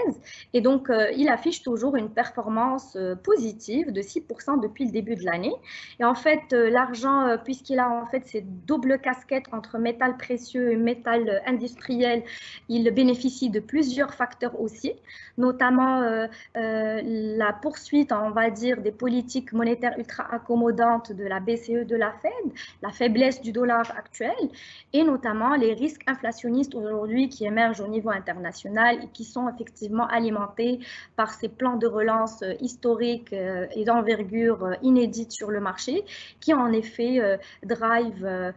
Et donc, il affiche toujours une performance positive de 6% depuis le début de l'année. Et en fait, l'argent, puisqu'il a en fait ces doubles casquettes entre métal précieux et métal industriel, il bénéficie de plusieurs facteurs aussi, notamment la poursuite, on va dire, des politiques monétaires ultra accommodantes de la BCE, de la Fed, la faiblesse du dollar actuel, et notamment les risques inflationnistes aujourd'hui qui émergent au niveau international et qui sont effectivement alimentés par ces plans de relance historiques et d'envergure inédite sur le marché, qui en effet drive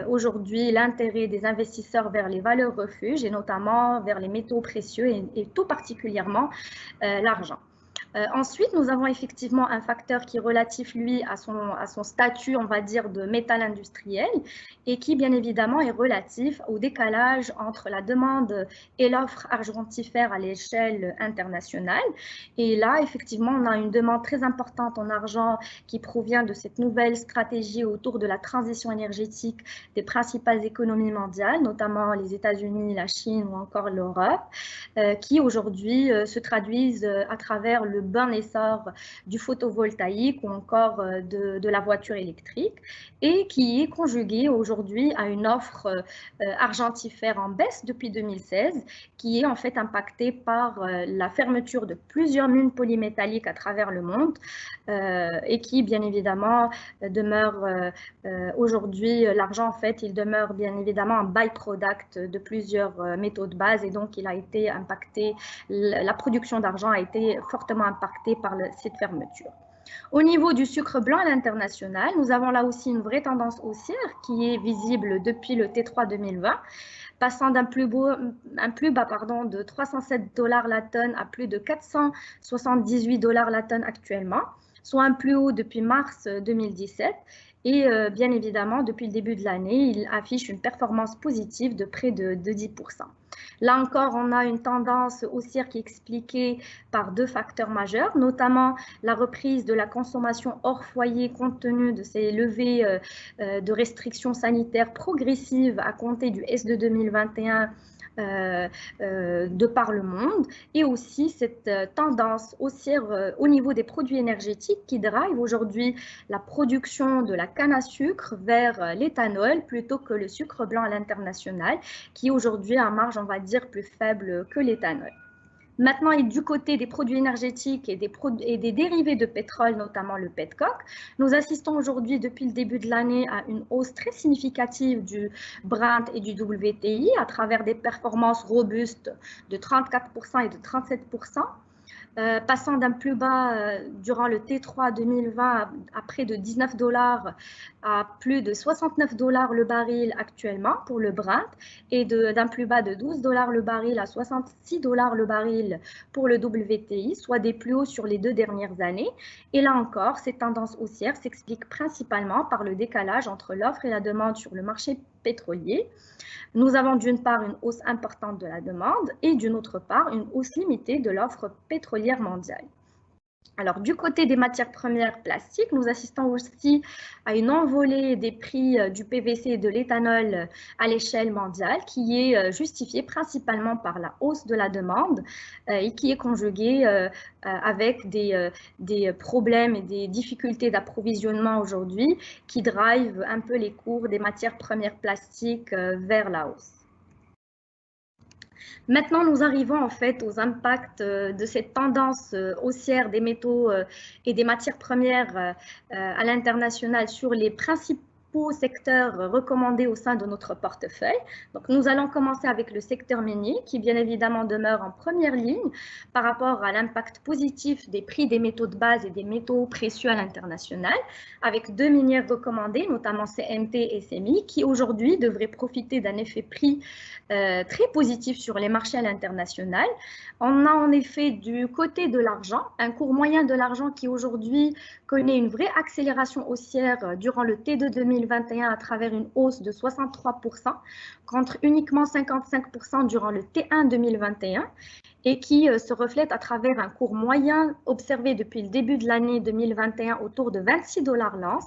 aujourd'hui l'intérêt des investisseurs vers les valeurs refuges et notamment vers les métaux précieux et tout particulièrement l'argent. Ensuite, nous avons effectivement un facteur qui est relatif, lui, à son statut, on va dire, de métal industriel et qui, bien évidemment, est relatif au décalage entre la demande et l'offre argentifère à l'échelle internationale. Et là, effectivement, on a une demande très importante en argent qui provient de cette nouvelle stratégie autour de la transition énergétique des principales économies mondiales, notamment les États-Unis, la Chine ou encore l'Europe, qui aujourd'hui se traduisent à travers le bon essor du photovoltaïque ou encore de la voiture électrique, et qui est conjugué aujourd'hui à une offre argentifère en baisse depuis 2016, qui est en fait impactée par la fermeture de plusieurs mines polymétalliques à travers le monde et qui bien évidemment demeure aujourd'hui, l'argent en fait, il demeure bien évidemment un byproduct de plusieurs métaux de base, et donc il a été impacté, la production d'argent a été fortement impactée par cette fermeture. Au niveau du sucre blanc à l'international, nous avons là aussi une vraie tendance haussière qui est visible depuis le T3 2020, passant d'un plus bas de 307 $ la tonne à plus de 478 $ la tonne actuellement, soit un plus haut depuis mars 2017. Et bien évidemment, depuis le début de l'année, il affiche une performance positive de près de 10%. Là encore, on a une tendance haussière qui est expliquée par 2 facteurs majeurs, notamment la reprise de la consommation hors foyer compte tenu de ces levées de restrictions sanitaires progressives à compter du S2 2021 de par le monde, et aussi cette tendance haussière au niveau des produits énergétiques qui drive aujourd'hui la production de la canne à sucre vers l'éthanol plutôt que le sucre blanc à l'international, qui aujourd'hui a une marge, on va dire, plus faible que l'éthanol. Maintenant, et du côté des produits énergétiques et des dérivés de pétrole, notamment le petcoke, nous assistons aujourd'hui depuis le début de l'année à une hausse très significative du Brent et du WTI à travers des performances robustes de 34% et de 37%. Passant d'un plus bas durant le T3 2020 à près de 19 $ à plus de 69 $ le baril actuellement pour le Brent, et d'un plus bas de 12 $ le baril à 66 $ le baril pour le WTI, soit des plus hauts sur les 2 dernières années. Et là encore, cette tendance haussière s'explique principalement par le décalage entre l'offre et la demande sur le marché pétrolier. Nous avons d'une part une hausse importante de la demande et d'une autre part une hausse limitée de l'offre pétrolière mondiale. Alors, du côté des matières premières plastiques, nous assistons aussi à une envolée des prix du PVC et de l'éthanol à l'échelle mondiale qui est justifiée principalement par la hausse de la demande et qui est conjuguée avec des problèmes et des difficultés d'approvisionnement aujourd'hui qui drivent un peu les cours des matières premières plastiques vers la hausse. Maintenant, nous arrivons en fait aux impacts de cette tendance haussière des métaux et des matières premières à l'international sur les principaux secteurs recommandés au sein de notre portefeuille. Donc, nous allons commencer avec le secteur minier, qui bien évidemment demeure en première ligne par rapport à l'impact positif des prix des métaux de base et des métaux précieux à l'international, avec 2 minières recommandées, notamment CMT et SMI, qui aujourd'hui devraient profiter d'un effet prix très positif sur les marchés à l'international. On a en effet du côté de l'argent, un cours moyen de l'argent qui aujourd'hui connaît une vraie accélération haussière durant le T2 2021 à travers une hausse de 63%, contre uniquement 55% durant le T1 2021, et qui se reflète à travers un cours moyen observé depuis le début de l'année 2021 autour de 26 $ l'once,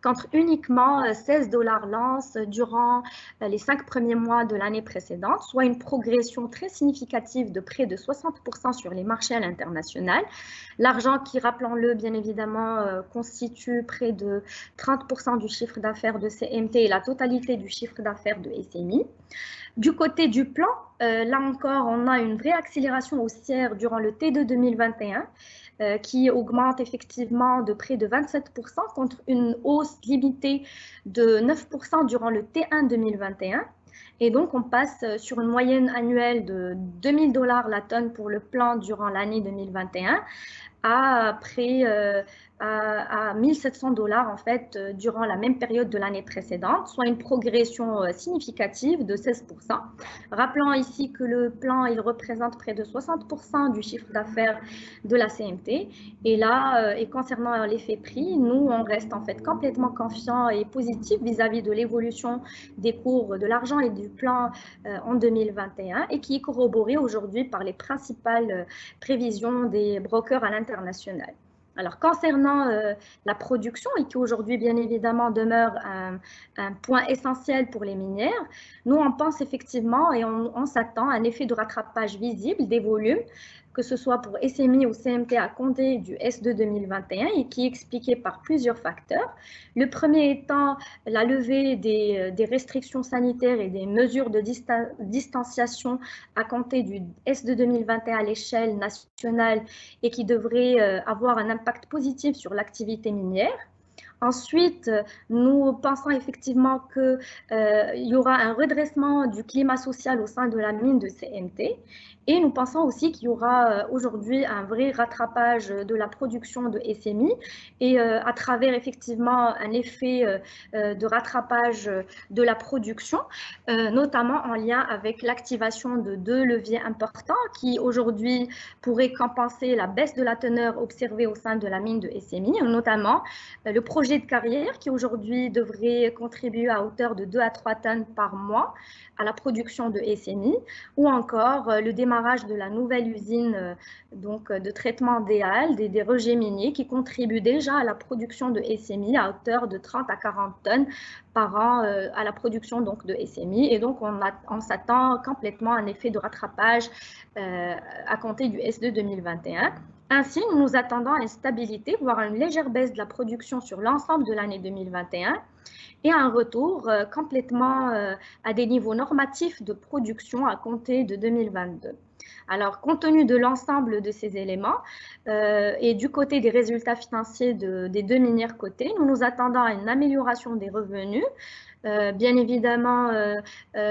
contre uniquement 16 $ l'once durant les 5 premiers mois de l'année précédente, soit une progression très significative de près de 60% sur les marchés à l'international. L'argent qui, rappelons-le, bien évidemment, constitue près de 30% du chiffre d'affaires de CMT et la totalité du chiffre d'affaires de SMI. Du côté du plan, là encore, on a une vraie accélération haussière durant le T2 2021 qui augmente effectivement de près de 27% contre une hausse limitée de 9% durant le T1 2021. Et donc, on passe sur une moyenne annuelle de 2000 $ la tonne pour le plan durant l'année 2021 à près à 1700 $ en fait durant la même période de l'année précédente, soit une progression significative de 16%. Rappelons ici que le plan il représente près de 60% du chiffre d'affaires de la CMT. Et là, et concernant l'effet prix, nous on reste en fait complètement confiants et positifs vis-à-vis de l'évolution des cours de l'argent et du plan en 2021 et qui est corroboré aujourd'hui par les principales prévisions des brokers à l'international. Alors, concernant la production, et qui aujourd'hui, bien évidemment, demeure un point essentiel pour les minières, nous, on pense effectivement et on s'attend à un effet de rattrapage visible des volumes, que ce soit pour SMI ou CMT à compter du S2 2021 et qui est expliqué par plusieurs facteurs. Le premier étant la levée des restrictions sanitaires et des mesures de distanciation à compter du S2 2021 à l'échelle nationale et qui devrait avoir un impact positif sur l'activité minière. Ensuite, nous pensons effectivement qu'il y aura un redressement du climat social au sein de la mine de CMT et nous pensons aussi qu'il y aura aujourd'hui un vrai rattrapage de la production de SMI et à travers effectivement un effet de rattrapage de la production, notamment en lien avec l'activation de 2 leviers importants qui aujourd'hui pourraient compenser la baisse de la teneur observée au sein de la mine de SMI, notamment le projet de carrière qui aujourd'hui devrait contribuer à hauteur de 2 à 3 tonnes par mois à la production de SMI, ou encore le démarrage de la nouvelle usine donc, de traitement des halles, des rejets miniers qui contribuent déjà à la production de SMI à hauteur de 30 à 40 tonnes par an à la production donc, de SMI. Et donc, on s'attend complètement à un effet de rattrapage à compter du S2 2021. Ainsi, nous nous attendons à une stabilité, voire à une légère baisse de la production sur l'ensemble de l'année 2021 et à un retour complètement à des niveaux normatifs de production à compter de 2022. Alors, compte tenu de l'ensemble de ces éléments et du côté des résultats financiers des 2 minières cotées, nous nous attendons à une amélioration des revenus, bien évidemment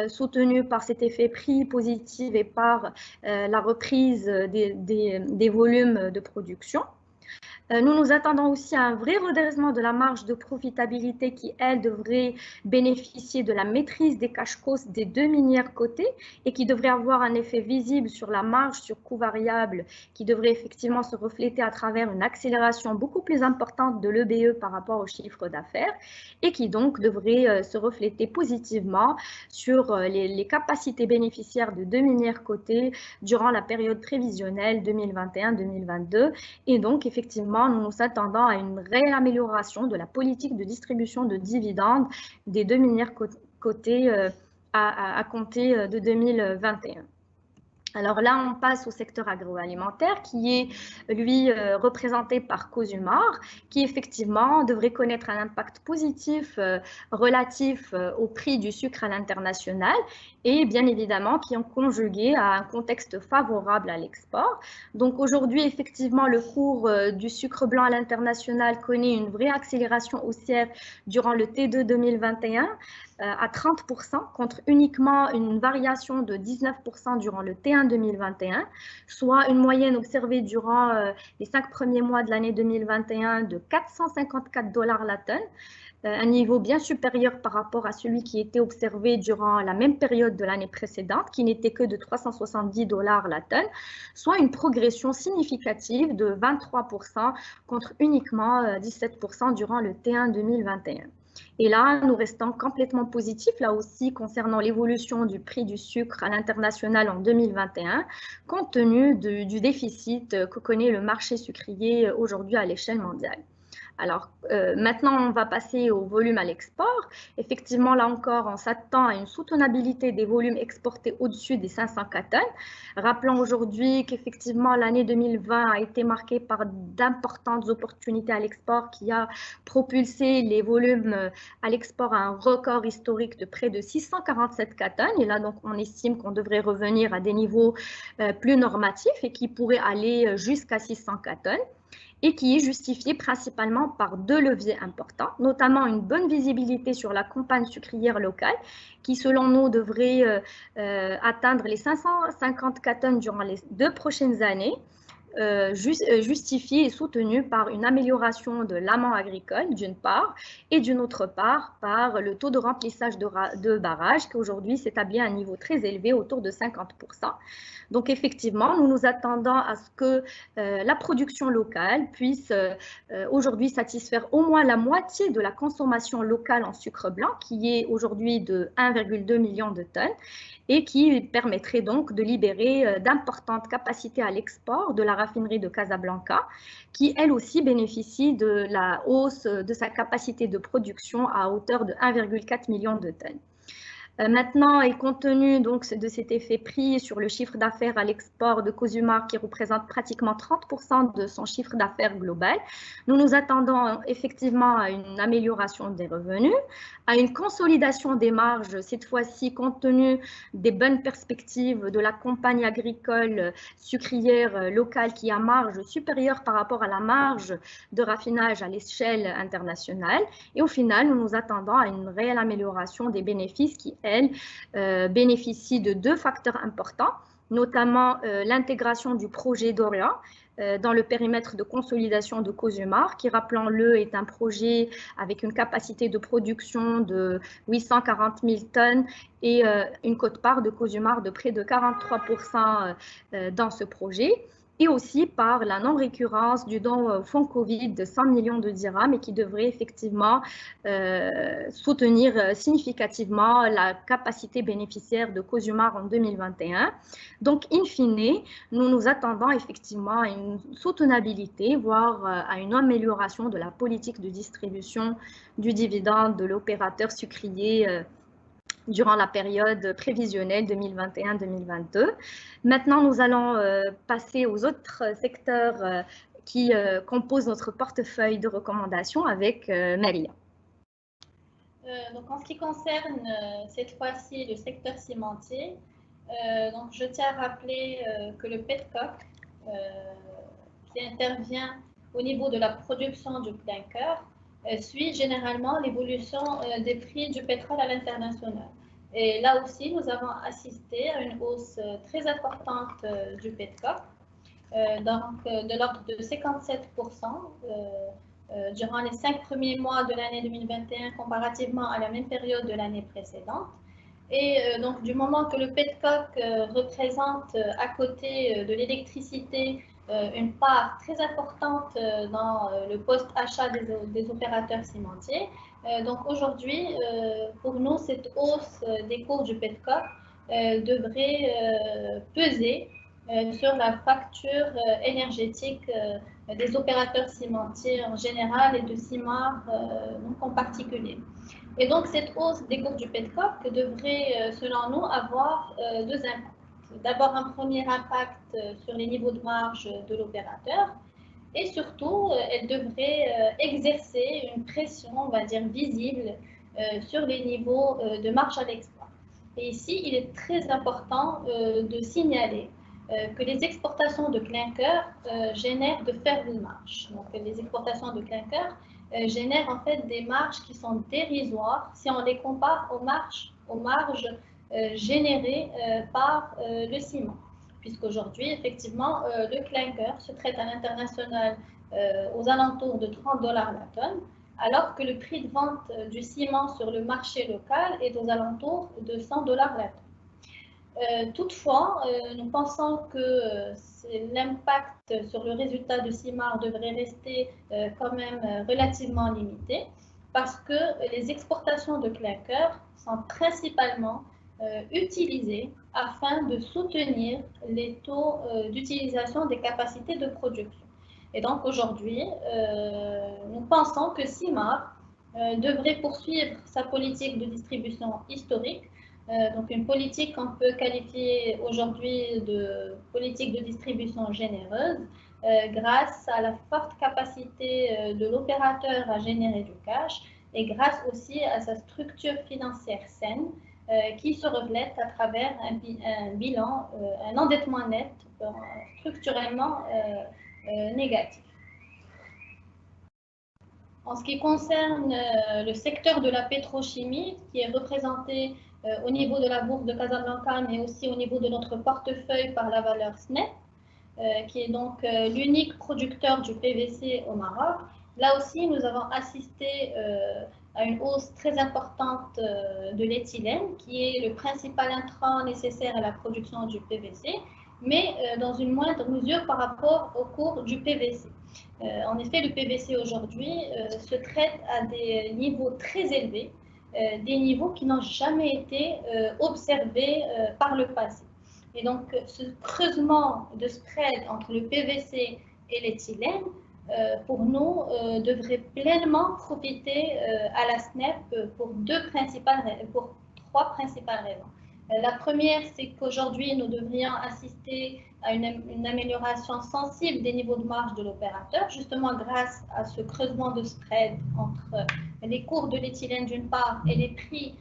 soutenu par cet effet prix positif et par la reprise des volumes de production. Nous nous attendons aussi à un vrai redressement de la marge de profitabilité qui, elle, devrait bénéficier de la maîtrise des cash costs des 2 minières cotées et qui devrait avoir un effet visible sur la marge sur coût variable qui devrait effectivement se refléter à travers une accélération beaucoup plus importante de l'EBE par rapport au chiffre d'affaires et qui donc devrait se refléter positivement sur les capacités bénéficiaires de 2 minières cotées durant la période prévisionnelle 2021-2022 et donc effectivement nous nous attendons à une réelle amélioration de la politique de distribution de dividendes des 2 minières cotées à compter de 2021. Alors là, on passe au secteur agroalimentaire qui est, lui, représenté par Cosumar, qui effectivement devrait connaître un impact positif relatif au prix du sucre à l'international et bien évidemment qui est conjugué à un contexte favorable à l'export. Donc aujourd'hui, effectivement, le cours du sucre blanc à l'international connaît une vraie accélération haussière durant le T2 2021 à 30% contre uniquement une variation de 19% durant le T1 2021, soit une moyenne observée durant les 5 premiers mois de l'année 2021 de 454 $ la tonne, un niveau bien supérieur par rapport à celui qui était observé durant la même période de l'année précédente, qui n'était que de 370 $ la tonne, soit une progression significative de 23% contre uniquement 17% durant le T1 2021. Et là, nous restons complètement positifs, là aussi, concernant l'évolution du prix du sucre à l'international en 2021, compte tenu du déficit que connaît le marché sucrier aujourd'hui à l'échelle mondiale. Alors, maintenant, on va passer au volume à l'export. Effectivement, là encore, on s'attend à une soutenabilité des volumes exportés au-dessus des 504 tonnes. Rappelons aujourd'hui qu'effectivement, l'année 2020 a été marquée par d'importantes opportunités à l'export qui a propulsé les volumes à l'export à un record historique de près de 647 tonnes. Et là, donc, on estime qu'on devrait revenir à des niveaux plus normatifs et qui pourraient aller jusqu'à 604 tonnes. Et qui est justifié principalement par deux leviers importants, notamment une bonne visibilité sur la campagne sucrière locale, qui selon nous devrait atteindre les 554 tonnes durant les 2 prochaines années, justifiée et soutenue par une amélioration de l'amont agricole d'une part et d'une autre part par le taux de remplissage de barrages qui aujourd'hui s'établit à un niveau très élevé autour de 50%. Donc effectivement, nous nous attendons à ce que la production locale puisse aujourd'hui satisfaire au moins la moitié de la consommation locale en sucre blanc qui est aujourd'hui de 1,2 million de tonnes et qui permettrait donc de libérer d'importantes capacités à l'export de la raffinerie de Casablanca, qui elle aussi bénéficie de la hausse de sa capacité de production à hauteur de 1,4 million de tonnes. Maintenant, et compte tenu donc de cet effet prix sur le chiffre d'affaires à l'export de Cosumar qui représente pratiquement 30% de son chiffre d'affaires global, nous nous attendons effectivement à une amélioration des revenus, à une consolidation des marges, cette fois-ci compte tenu des bonnes perspectives de la campagne agricole sucrière locale qui a marge supérieure par rapport à la marge de raffinage à l'échelle internationale. Et au final, nous nous attendons à une réelle amélioration des bénéfices qui, bénéficie de deux facteurs importants, notamment l'intégration du projet Dorian dans le périmètre de consolidation de Cosumar, qui, rappelons-le, est un projet avec une capacité de production de 840 000 tonnes et une quote-part de Cosumar de près de 43% dans ce projet. Et aussi par la non-récurrence du don au fonds Covid de 100 millions de dirhams et qui devrait effectivement soutenir significativement la capacité bénéficiaire de Cosumar en 2021. Donc, in fine, nous nous attendons effectivement à une soutenabilité, voire à une amélioration de la politique de distribution du dividende de l'opérateur sucrier durant la période prévisionnelle 2021-2022. Maintenant, nous allons passer aux autres secteurs qui composent notre portefeuille de recommandations avec Maria. Donc, en ce qui concerne cette fois-ci le secteur cimentier, donc je tiens à rappeler que le petcoke, qui intervient au niveau de la production du clinker, suit généralement l'évolution des prix du pétrole à l'international. Et là aussi, nous avons assisté à une hausse très importante du petcoke, donc de l'ordre de 57% durant les 5 premiers mois de l'année 2021 comparativement à la même période de l'année précédente. Et donc, du moment que le petcoke représente à côté de l'électricité une part très importante dans le post-achat des opérateurs cimentiers. Donc aujourd'hui, pour nous, cette hausse des cours du petcoke devrait peser sur la facture énergétique des opérateurs cimentiers en général et de Cimar en particulier. Et donc cette hausse des cours du petcoke devrait, selon nous, avoir deux impacts. d'abord un premier impact sur les niveaux de marge de l'opérateur et surtout, elle devrait exercer une pression, on va dire, visible sur les niveaux de marge à l'export. Et ici, il est très important de signaler que les exportations de clinker génèrent de faibles marges. Donc, les exportations de clinker génèrent en fait des marges qui sont dérisoires si on les compare aux marges générées par le ciment. Puisqu'aujourd'hui, effectivement, le clinker se traite à l'international aux alentours de 30 $ la tonne, alors que le prix de vente du ciment sur le marché local est aux alentours de 100 $ la tonne. Toutefois, nous pensons que l'impact sur le résultat de CIMAR devrait rester quand même relativement limité parce que les exportations de clinker sont principalement utilisées afin de soutenir les taux d'utilisation des capacités de production. Et donc aujourd'hui, nous pensons que CIMAR devrait poursuivre sa politique de distribution historique, donc une politique qu'on peut qualifier aujourd'hui de politique de distribution généreuse, grâce à la forte capacité de l'opérateur à générer du cash et grâce aussi à sa structure financière saine qui se reflète à travers un bilan, un endettement net structurellement négatif. En ce qui concerne le secteur de la pétrochimie, qui est représenté au niveau de la bourse de Casablanca, mais aussi au niveau de notre portefeuille par la valeur SNEP, qui est donc l'unique producteur du PVC au Maroc. Là aussi, nous avons assisté à une hausse très importante de l'éthylène, qui est le principal intrant nécessaire à la production du PVC, mais dans une moindre mesure par rapport au cours du PVC. En effet, le PVC aujourd'hui se traite à des niveaux très élevés, des niveaux qui n'ont jamais été observés par le passé. Et donc, ce creusement de spread entre le PVC et l'éthylène, pour nous, devrait pleinement profiter à la SNEP pour trois principales raisons. La première, c'est qu'aujourd'hui, nous devrions assister à une amélioration sensible des niveaux de marge de l'opérateur, justement grâce à ce creusement de spread entre les cours de l'éthylène d'une part et les prix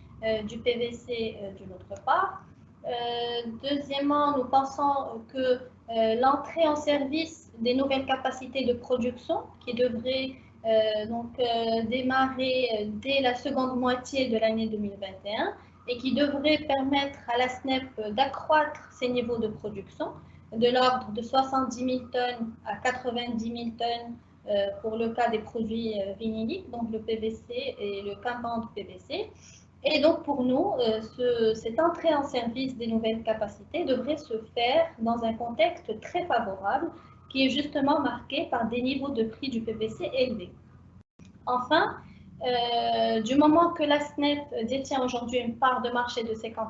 du PVC d'une autre part. Deuxièmement, nous pensons que l'entrée en service des nouvelles capacités de production qui devraient démarrer dès la seconde moitié de l'année 2021 et qui devrait permettre à la SNEP d'accroître ses niveaux de production de l'ordre de 70 000 tonnes à 90 000 tonnes pour le cas des produits vinyliques, donc le PVC et le campant de PVC. Et donc pour nous, cette entrée en service des nouvelles capacités devrait se faire dans un contexte très favorable qui est justement marqué par des niveaux de prix du PVC élevés. Enfin, du moment que la SNEP détient aujourd'hui une part de marché de 50%,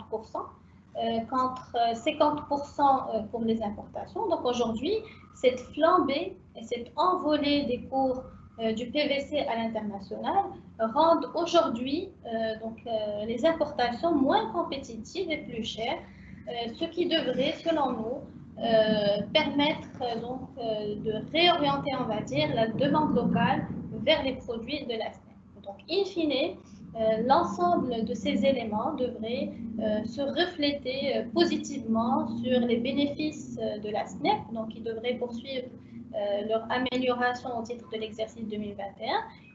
contre 50% pour les importations. Donc aujourd'hui, cette flambée et cette envolée des cours du PVC à l'international rendent aujourd'hui les importations moins compétitives et plus chères, ce qui devrait, selon nous, permettre de réorienter, on va dire, la demande locale vers les produits de la SNEP. Donc, in fine, l'ensemble de ces éléments devraient se refléter positivement sur les bénéfices de la SNEP, donc ils devraient poursuivre leur amélioration au titre de l'exercice 2021.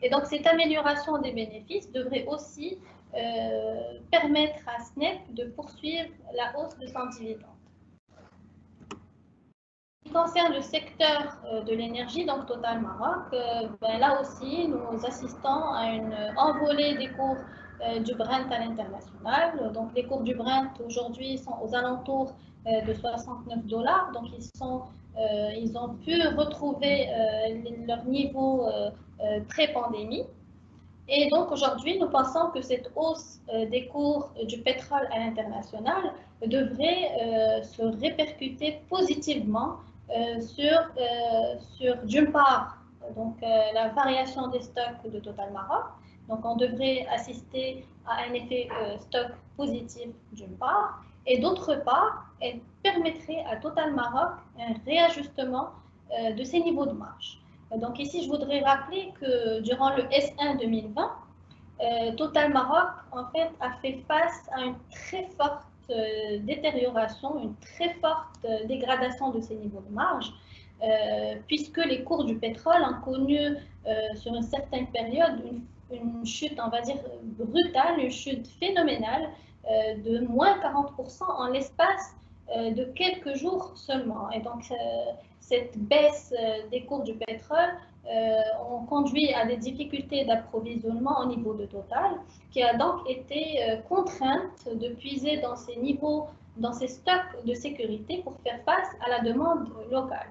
Et donc cette amélioration des bénéfices devrait aussi permettre à SNEP de poursuivre la hausse de son dividende. En ce qui concerne le secteur de l'énergie, donc Total Maroc, là aussi, nous assistons à une envolée des cours du Brent à l'international. Donc, les cours du Brent aujourd'hui sont aux alentours de 69 $. Donc, ils ont pu retrouver leur niveau pré-pandémie. Et donc, aujourd'hui, nous pensons que cette hausse des cours du pétrole à l'international devrait se répercuter positivement sur d'une part la variation des stocks de Total Maroc. Donc on devrait assister à un effet stock positif d'une part Et d'autre part, elle permettrait à Total Maroc un réajustement de ses niveaux de marge. Donc ici, je voudrais rappeler que durant le S1 2020, Total Maroc, en fait, a fait face à une très forte détérioration, une très forte dégradation de ses niveaux de marge, puisque les cours du pétrole ont connu sur une certaine période une chute, on va dire, brutale, une chute phénoménale de moins 40% en l'espace de quelques jours seulement. Et donc, cette baisse des cours du pétrole ont conduit à des difficultés d'approvisionnement au niveau de Total, qui a donc été contrainte de puiser dans ses niveaux, dans ses stocks de sécurité pour faire face à la demande locale.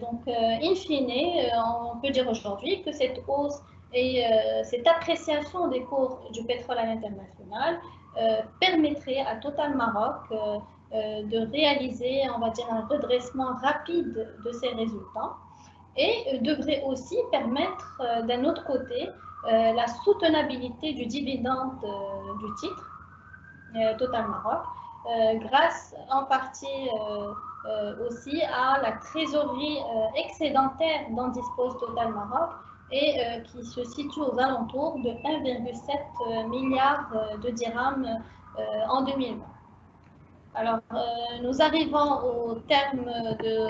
Donc, in fine, on peut dire aujourd'hui que cette hausse et cette appréciation des cours du pétrole à l'international permettrait à Total Maroc de réaliser, on va dire, un redressement rapide de ses résultats et devrait aussi permettre, d'un autre côté, la soutenabilité du dividende du titre Total Maroc, grâce en partie aussi à la trésorerie excédentaire dont dispose Total Maroc et qui se situe aux alentours de 1,7 milliard de dirhams en 2020. Alors, nous arrivons au terme de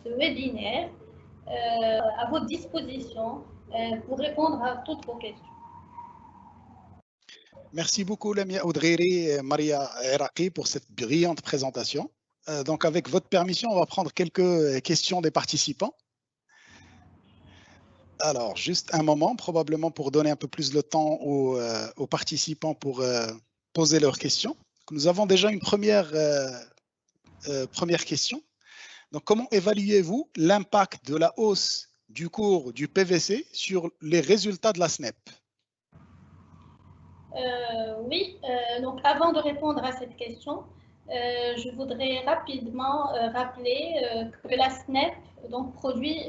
ce webinaire à votre disposition pour répondre à toutes vos questions. Merci beaucoup, Lamia Oudriri et Maria Eraqi, pour cette brillante présentation. Donc, avec votre permission, on va prendre quelques questions des participants. Alors, juste un moment, probablement pour donner un peu plus de temps aux participants pour poser leurs questions. Nous avons déjà une première question. Donc, comment évaluez-vous l'impact de la hausse du cours du PVC sur les résultats de la SNEP? Oui, donc avant de répondre à cette question, je voudrais rapidement rappeler que la SNEP donc, produit,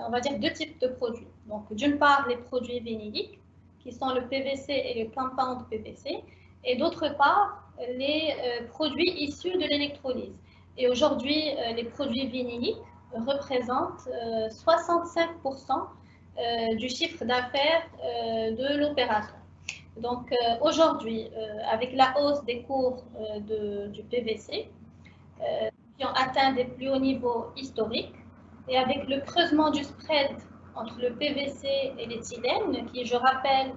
on va dire, deux types de produits. Donc, d'une part, les produits vinyliques, qui sont le PVC et le compound PVC, et d'autre part, les produits issus de l'électrolyse. Et aujourd'hui, les produits vinyliques représentent 65% du chiffre d'affaires de l'opérateur. Donc aujourd'hui, avec la hausse des cours du PVC, qui ont atteint des plus hauts niveaux historiques, et avec le creusement du spread entre le PVC et l'éthylène, qui, je rappelle,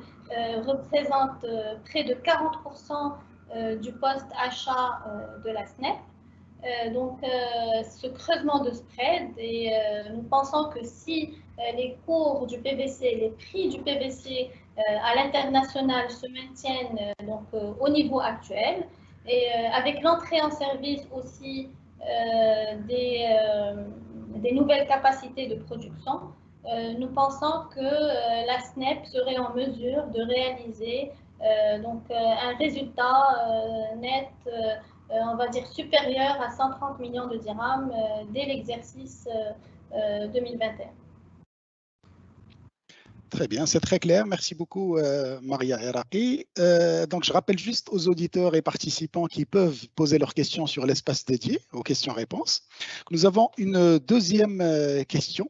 représente près de 40% du poste achat de la SNEP. Donc, ce creusement de spread, et nous pensons que si les cours du PVC, les prix du PVC à l'international se maintiennent donc, au niveau actuel, et avec l'entrée en service aussi des nouvelles capacités de production, nous pensons que la SNEP serait en mesure de réaliser donc, un résultat net on va dire supérieur à 130 millions de dirhams dès l'exercice 2021. Très bien, c'est très clair. Merci beaucoup, Maria Eraqi. Donc, je rappelle juste aux auditeurs et participants qui peuvent poser leurs questions sur l'espace dédié aux questions-réponses. Nous avons une deuxième question.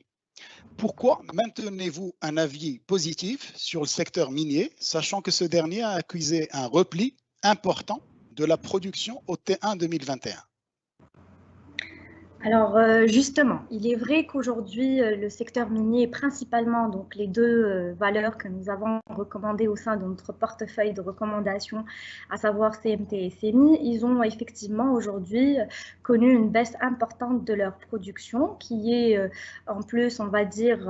Pourquoi maintenez-vous un avis positif sur le secteur minier, sachant que ce dernier a accusé un repli important de la production au T1 2021? Alors justement, il est vrai qu'aujourd'hui, le secteur minier, principalement donc les deux valeurs que nous avons recommandées au sein de notre portefeuille de recommandations, à savoir CMT et CMI, ils ont effectivement aujourd'hui connu une baisse importante de leur production qui est en plus, on va dire,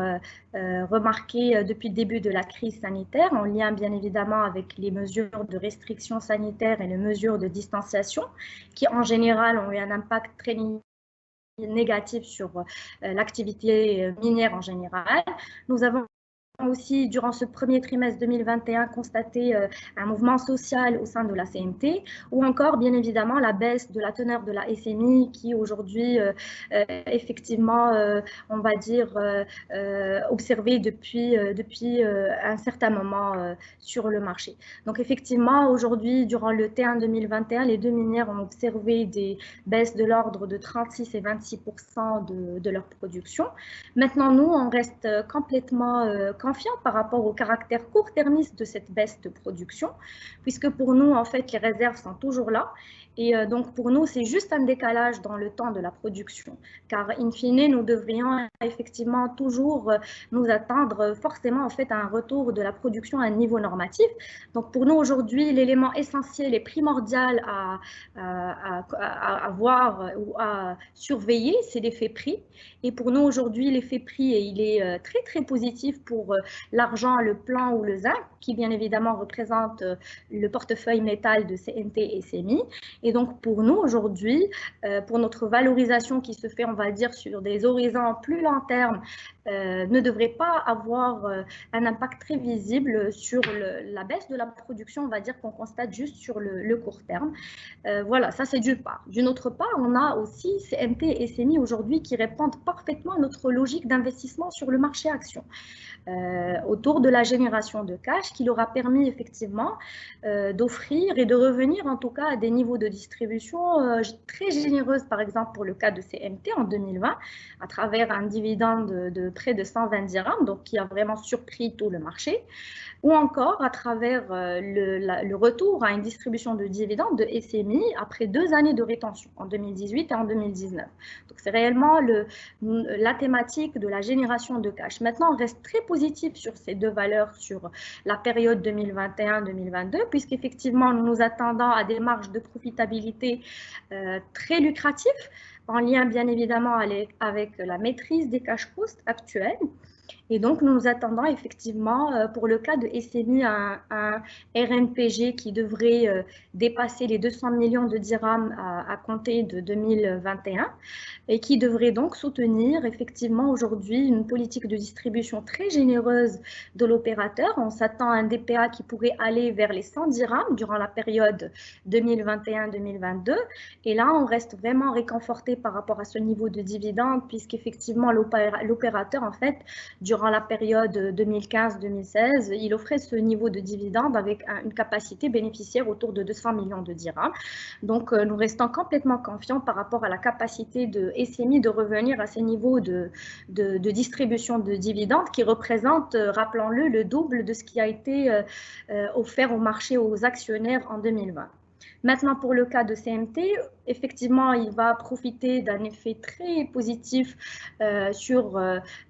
remarquée depuis le début de la crise sanitaire, en lien bien évidemment avec les mesures de restriction sanitaire et les mesures de distanciation qui en général ont eu un impact très négatif sur l'activité minière en général. Nous avons aussi, durant ce premier trimestre 2021, constaté un mouvement social au sein de la CMT, ou encore, bien évidemment, la baisse de la teneur de la SMI qui, aujourd'hui, effectivement, on va dire, observée depuis un certain moment sur le marché. Donc, effectivement, aujourd'hui, durant le T1 2021, les deux minières ont observé des baisses de l'ordre de 36 et 26% de leur production. Maintenant, nous, on reste complètement confiant par rapport au caractère court-termiste de cette baisse de production, puisque pour nous, en fait, les réserves sont toujours là. Et donc, pour nous, c'est juste un décalage dans le temps de la production, car in fine, nous devrions effectivement toujours nous attendre forcément en fait à un retour de la production à un niveau normatif. Donc, pour nous, aujourd'hui, l'élément essentiel et primordial à voir ou à surveiller, c'est l'effet prix. Et pour nous, aujourd'hui, l'effet prix, il est très, très positif pour l'argent, le plomb ou le zinc, qui bien évidemment représente le portefeuille métal de CNT et CMI. Et donc, pour nous, aujourd'hui, pour notre valorisation qui se fait, on va dire, sur des horizons plus long terme, ne devrait pas avoir un impact très visible sur la baisse de la production, on va dire, qu'on constate juste sur le court terme. Voilà, ça c'est d'une part. D'une autre part, on a aussi CNT et SMI aujourd'hui qui répondent parfaitement à notre logique d'investissement sur le marché action. Autour de la génération de cash qui leur a permis effectivement d'offrir et de revenir en tout cas à des niveaux de distribution très généreuses, par exemple pour le cas de CMT en 2020, à travers un dividende de près de 120 dirhams, donc qui a vraiment surpris tout le marché, ou encore à travers le retour à une distribution de dividendes de SMI après 2 années de rétention, en 2018 et en 2019. Donc c'est réellement la thématique de la génération de cash. Maintenant, on reste très positif sur ces deux valeurs sur la période 2021-2022, puisqu'effectivement, nous nous attendons à des marges de profitabilité très lucratives, en lien bien évidemment avec la maîtrise des cash costs actuels. Et donc, nous nous attendons effectivement, pour le cas de SMI, un RNPG qui devrait dépasser les 200 millions de dirhams à compter de 2021 et qui devrait donc soutenir effectivement aujourd'hui une politique de distribution très généreuse de l'opérateur. On s'attend à un DPA qui pourrait aller vers les 100 dirhams durant la période 2021-2022. Et là, on reste vraiment réconforté par rapport à ce niveau de dividende puisqu'effectivement, l'opérateur, en fait, durant la période 2015-2016, il offrait ce niveau de dividende avec une capacité bénéficiaire autour de 200 millions de dirhams. Donc, nous restons complètement confiants par rapport à la capacité de SMI de revenir à ces niveaux de distribution de dividendes qui représentent, rappelons-le, le double de ce qui a été offert au marché aux actionnaires en 2020. Maintenant, pour le cas de CMT, effectivement, il va profiter d'un effet très positif sur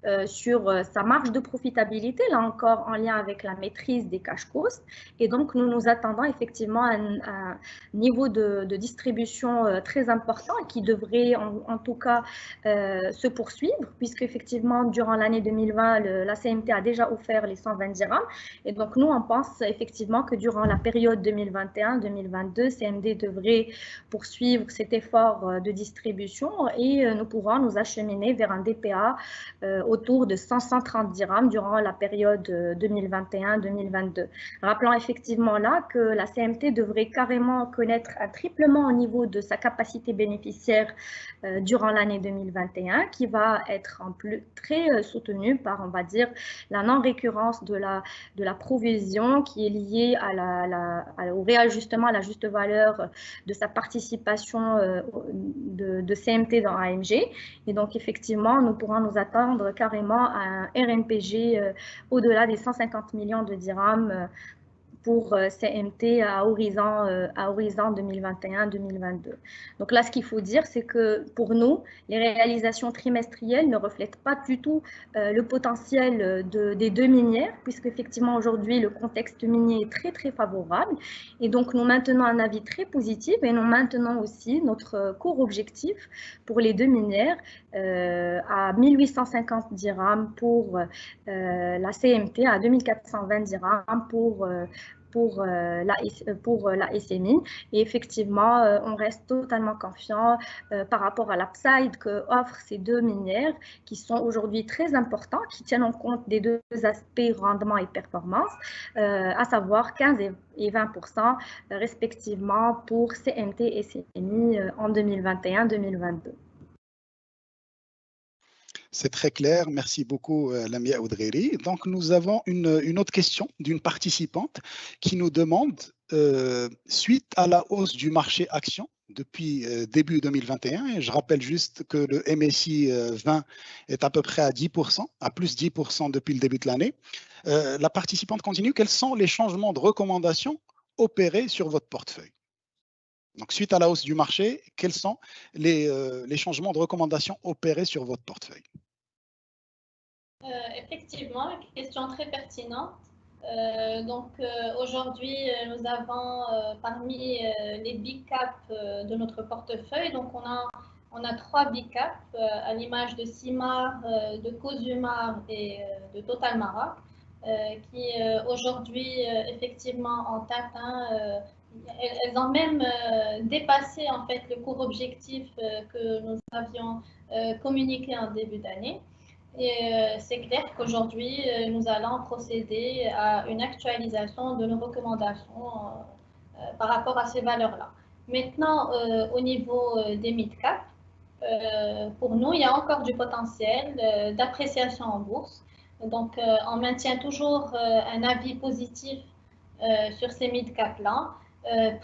sa marge de profitabilité, là encore en lien avec la maîtrise des cash costs. Et donc, nous nous attendons effectivement à un niveau de distribution très important qui devrait en tout cas se poursuivre, puisque effectivement, durant l'année 2020, la CMT a déjà offert les 120 dirhams. Et donc, nous, on pense effectivement que durant la période 2021-2022, CMD devrait poursuivre cet effort de distribution et nous pourrons nous acheminer vers un DPA autour de 130 dirhams durant la période 2021-2022. Rappelons effectivement là que la CMT devrait carrément connaître un triplement au niveau de sa capacité bénéficiaire durant l'année 2021 qui va être en plus très soutenue par, on va dire, la non-récurrence de la provision qui est liée au réajustement à la juste valeur de sa participation de CMT dans AMG. Et donc, effectivement, nous pourrons nous attendre carrément à un RNPG au-delà des 150 millions de dirhams pour CMT à horizon 2021-2022. Donc là, ce qu'il faut dire, c'est que pour nous, les réalisations trimestrielles ne reflètent pas du tout le potentiel des deux minières, puisqu'effectivement, aujourd'hui, le contexte minier est très, très favorable. Et donc, nous maintenons un avis très positif et nous maintenons aussi notre court objectif pour les deux minières à 1850 dirhams pour la CMT, à 2420 dirhams pour pour la SMI. Et effectivement, on reste totalement confiant par rapport à l'upside que offrent ces deux minières qui sont aujourd'hui très importants, qui tiennent en compte des deux aspects rendement et performance, à savoir 15 et 20% respectivement pour CMT et CMI en 2021-2022. C'est très clair. Merci beaucoup, Lamia Oudreri. Donc, nous avons une autre question d'une participante qui nous demande, suite à la hausse du marché action depuis début 2021, et je rappelle juste que le MSI 20 est à peu près à 10%, à plus 10% depuis le début de l'année. La participante continue. Quels sont les changements de recommandation opérés sur votre portefeuille? Donc, suite à la hausse du marché, quels sont les changements de recommandation opérés sur votre portefeuille? Effectivement, une question très pertinente. Aujourd'hui, nous avons parmi les big caps de notre portefeuille, donc on a 3 big caps à l'image de Simar, de Cosumar et de Total Maroc, qui aujourd'hui effectivement ont atteint, elles ont même dépassé en fait le cours objectif que nous avions communiqué en début d'année. Et c'est clair qu'aujourd'hui, nous allons procéder à une actualisation de nos recommandations par rapport à ces valeurs-là. Maintenant, au niveau des mid-cap, pour nous, il y a encore du potentiel d'appréciation en bourse. Donc, on maintient toujours un avis positif sur ces mid-cap-là,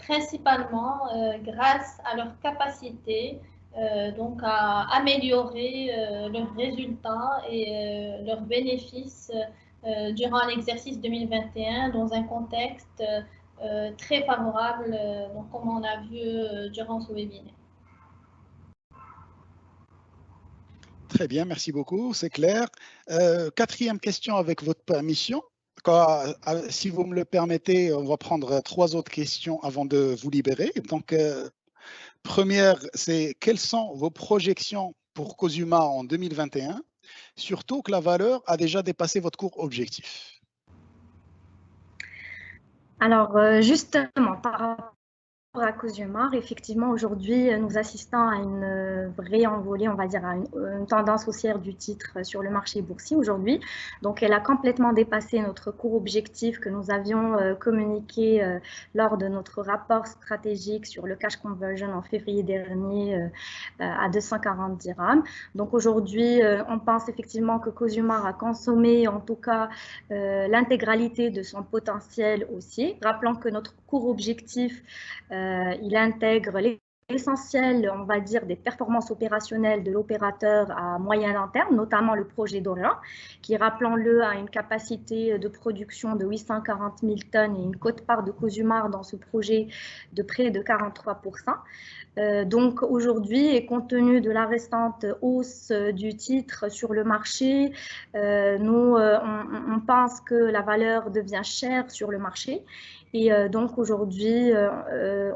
principalement grâce à leur capacité donc à améliorer leurs résultats et leurs bénéfices durant l'exercice 2021 dans un contexte très favorable, donc comme on a vu durant ce webinaire. Très bien, merci beaucoup, c'est clair. Quatrième question avec votre permission. Si vous me le permettez, on va prendre 3 autres questions avant de vous libérer. Donc, première, c'est quelles sont vos projections pour Cosumar en 2021, surtout que la valeur a déjà dépassé votre cours objectif? Alors, justement, par rapport à Cosumar, effectivement, aujourd'hui, nous assistons à une vraie envolée, on va dire, à une tendance haussière du titre sur le marché boursier aujourd'hui. Donc, elle a complètement dépassé notre cours objectif que nous avions communiqué lors de notre rapport stratégique sur le cash conversion en février dernier à 240 dirhams. Donc, aujourd'hui, on pense effectivement que Cosumar a consommé, en tout cas, l'intégralité de son potentiel haussier. Rappelons que notre cours objectif, il intègre l'essentiel, on va dire, des performances opérationnelles de l'opérateur à moyen et long terme, notamment le projet d'Orient, qui, rappelons-le, a une capacité de production de 840 000 tonnes et une quote-part de Cosumar dans ce projet de près de 43%. Donc aujourd'hui, et compte tenu de la récente hausse du titre sur le marché, on pense que la valeur devient chère sur le marché. Et donc aujourd'hui,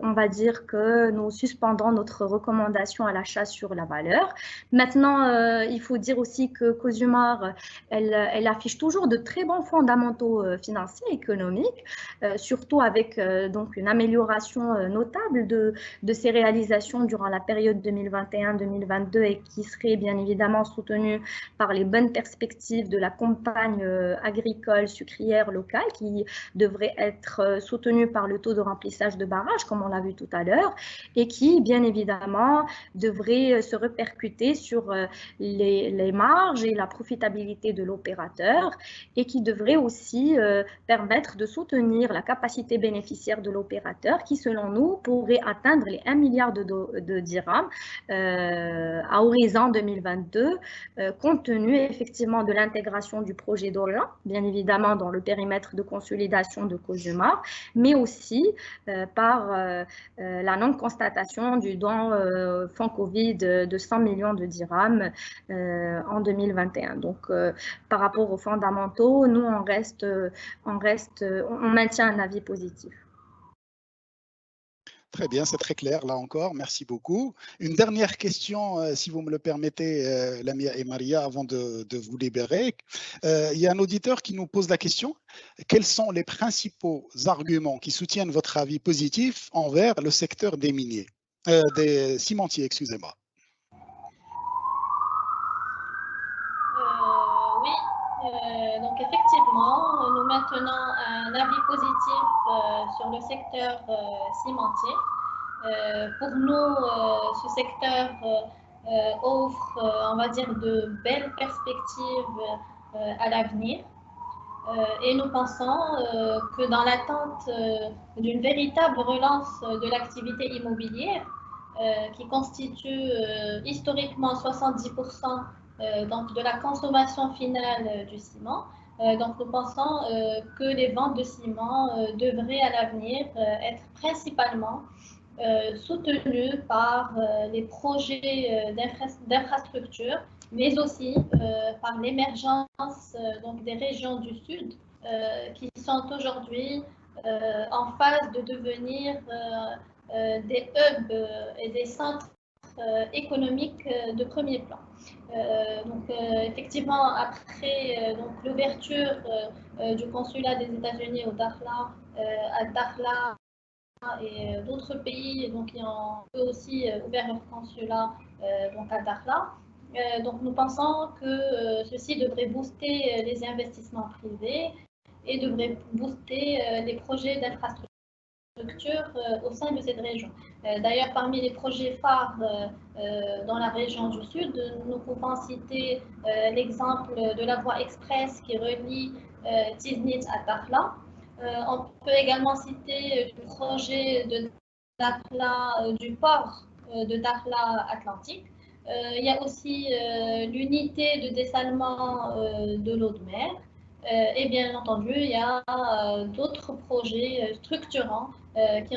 on va dire que nous suspendons notre recommandation à l'achat sur la valeur. Maintenant, il faut dire aussi que Cosumar, elle affiche toujours de très bons fondamentaux financiers et économiques, surtout avec donc une amélioration notable de ses réalisations durant la période 2021-2022 et qui serait bien évidemment soutenue par les bonnes perspectives de la campagne agricole sucrière locale qui devrait être soutenue par le taux de remplissage de barrages, comme on l'a vu tout à l'heure, et qui, bien évidemment, devrait se répercuter sur les marges et la profitabilité de l'opérateur et qui devrait aussi permettre de soutenir la capacité bénéficiaire de l'opérateur qui, selon nous, pourrait atteindre les 1 milliard de dirhams à horizon 2022, compte tenu effectivement de l'intégration du projet d'Orient, bien évidemment dans le périmètre de consolidation de Cosumar, mais aussi par la non-constatation du don fonds Covid de 100 millions de dirhams en 2021. Donc, par rapport aux fondamentaux, nous, on maintient un avis positif. Très bien, c'est très clair là encore. Merci beaucoup. Une dernière question, si vous me le permettez, Lamia et Maria, avant de vous libérer. Il y a un auditeur qui nous pose la question. Quels sont les principaux arguments qui soutiennent votre avis positif envers le secteur des miniers, des cimentiers, excusez-moi? Oui, donc effectivement, nous maintenons un avis positif sur le secteur cimentier. Pour nous, ce secteur offre, on va dire, de belles perspectives à l'avenir. Et nous pensons que dans l'attente d'une véritable relance de l'activité immobilière, qui constitue historiquement 70% donc de la consommation finale du ciment, donc nous pensons que les ventes de ciment devraient à l'avenir être principalement soutenues par les projets d'infrastructures, mais aussi par l'émergence donc des régions du Sud qui sont aujourd'hui en phase de devenir des hubs et des centres économiques de premier plan. Donc effectivement, après donc l'ouverture du consulat des États-Unis au Dakhla, à Dakhla et d'autres pays donc, qui ont eux aussi ouvert leur consulat donc à Dakhla. Donc nous pensons que ceci devrait booster les investissements privés et devrait booster les projets d'infrastructure au sein de cette région. D'ailleurs, parmi les projets phares dans la région du Sud, nous pouvons citer l'exemple de la voie express qui relie Tiznit à Dakhla. On peut également citer le projet de Dakhla, du port de Dakhla Atlantique. Il y a aussi l'unité de dessalement de l'eau de mer. Et bien entendu, il y a d'autres projets structurants qui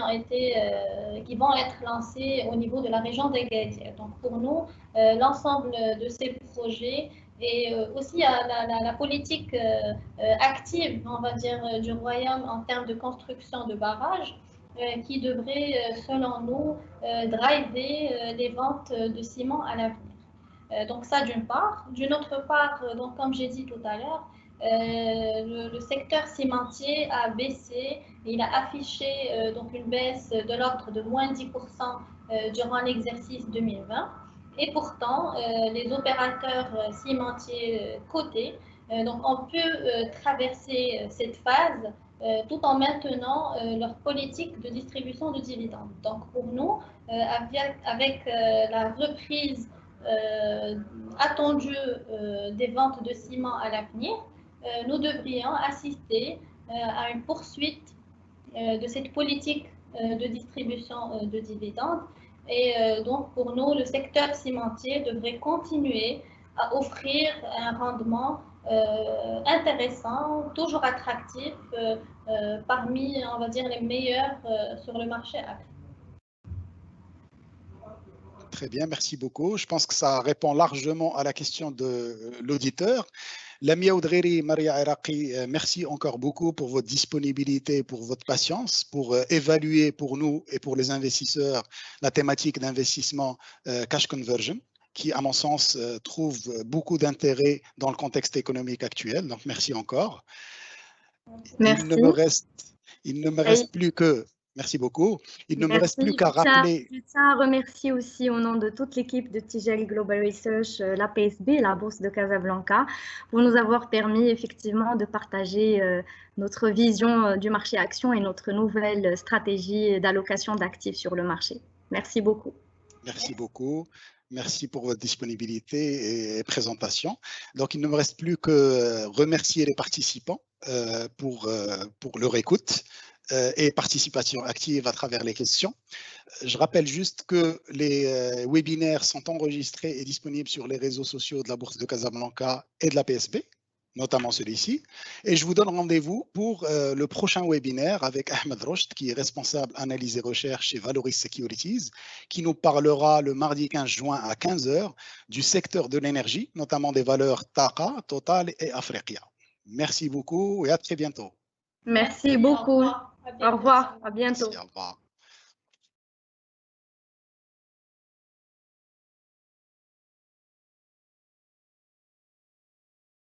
vont être lancés au niveau de la région d'Agadir. Donc pour nous, l'ensemble de ces projets et aussi la politique active, on va dire, du Royaume en termes de construction de barrages qui devrait, selon nous, driver les ventes de ciment à l'avenir. Donc ça d'une part. D'une autre part, donc, comme j'ai dit tout à l'heure, le secteur cimentier a baissé, il a affiché donc une baisse de l'ordre de moins 10% durant l'exercice 2020. Et pourtant, les opérateurs cimentiers cotés, donc on peut traverser cette phase tout en maintenant leur politique de distribution de dividendes. Donc pour nous, avec la reprise attendue des ventes de ciment à l'avenir, nous devrions assister à une poursuite de cette politique de distribution de dividendes. Et donc, pour nous, le secteur cimentier devrait continuer à offrir un rendement intéressant, toujours attractif, parmi, on va dire, les meilleurs sur le marché actuel. Très bien, merci beaucoup. Je pense que ça répond largement à la question de l'auditeur. Lamia Oudgheri, Maria Iraqi, merci encore beaucoup pour votre disponibilité, pour votre patience, pour évaluer pour nous et pour les investisseurs la thématique d'investissement cash conversion, qui, à mon sens, trouve beaucoup d'intérêt dans le contexte économique actuel. Donc, merci encore. Merci. Il ne me reste plus que... Merci beaucoup. Il ne me reste plus qu'à rappeler... Je tiens à remercier aussi au nom de toute l'équipe de Tijari Global Research, la PSB, la Bourse de Casablanca, pour nous avoir permis effectivement de partager notre vision du marché action et notre nouvelle stratégie d'allocation d'actifs sur le marché. Merci beaucoup. Merci beaucoup. Merci pour votre disponibilité et présentation. Donc, il ne me reste plus que remercier les participants pour leur écoute et participation active à travers les questions. Je rappelle juste que les webinaires sont enregistrés et disponibles sur les réseaux sociaux de la Bourse de Casablanca et de la PSB, notamment celui-ci. Et je vous donne rendez-vous pour le prochain webinaire avec Ahmed Rocht, qui est responsable analyse et recherche chez Valoris Securities, qui nous parlera le mardi 15 juin à 15 h du secteur de l'énergie, notamment des valeurs Taqa, Total et Africa. Merci beaucoup et à très bientôt. Merci beaucoup. Au revoir, à bientôt. Merci, au revoir.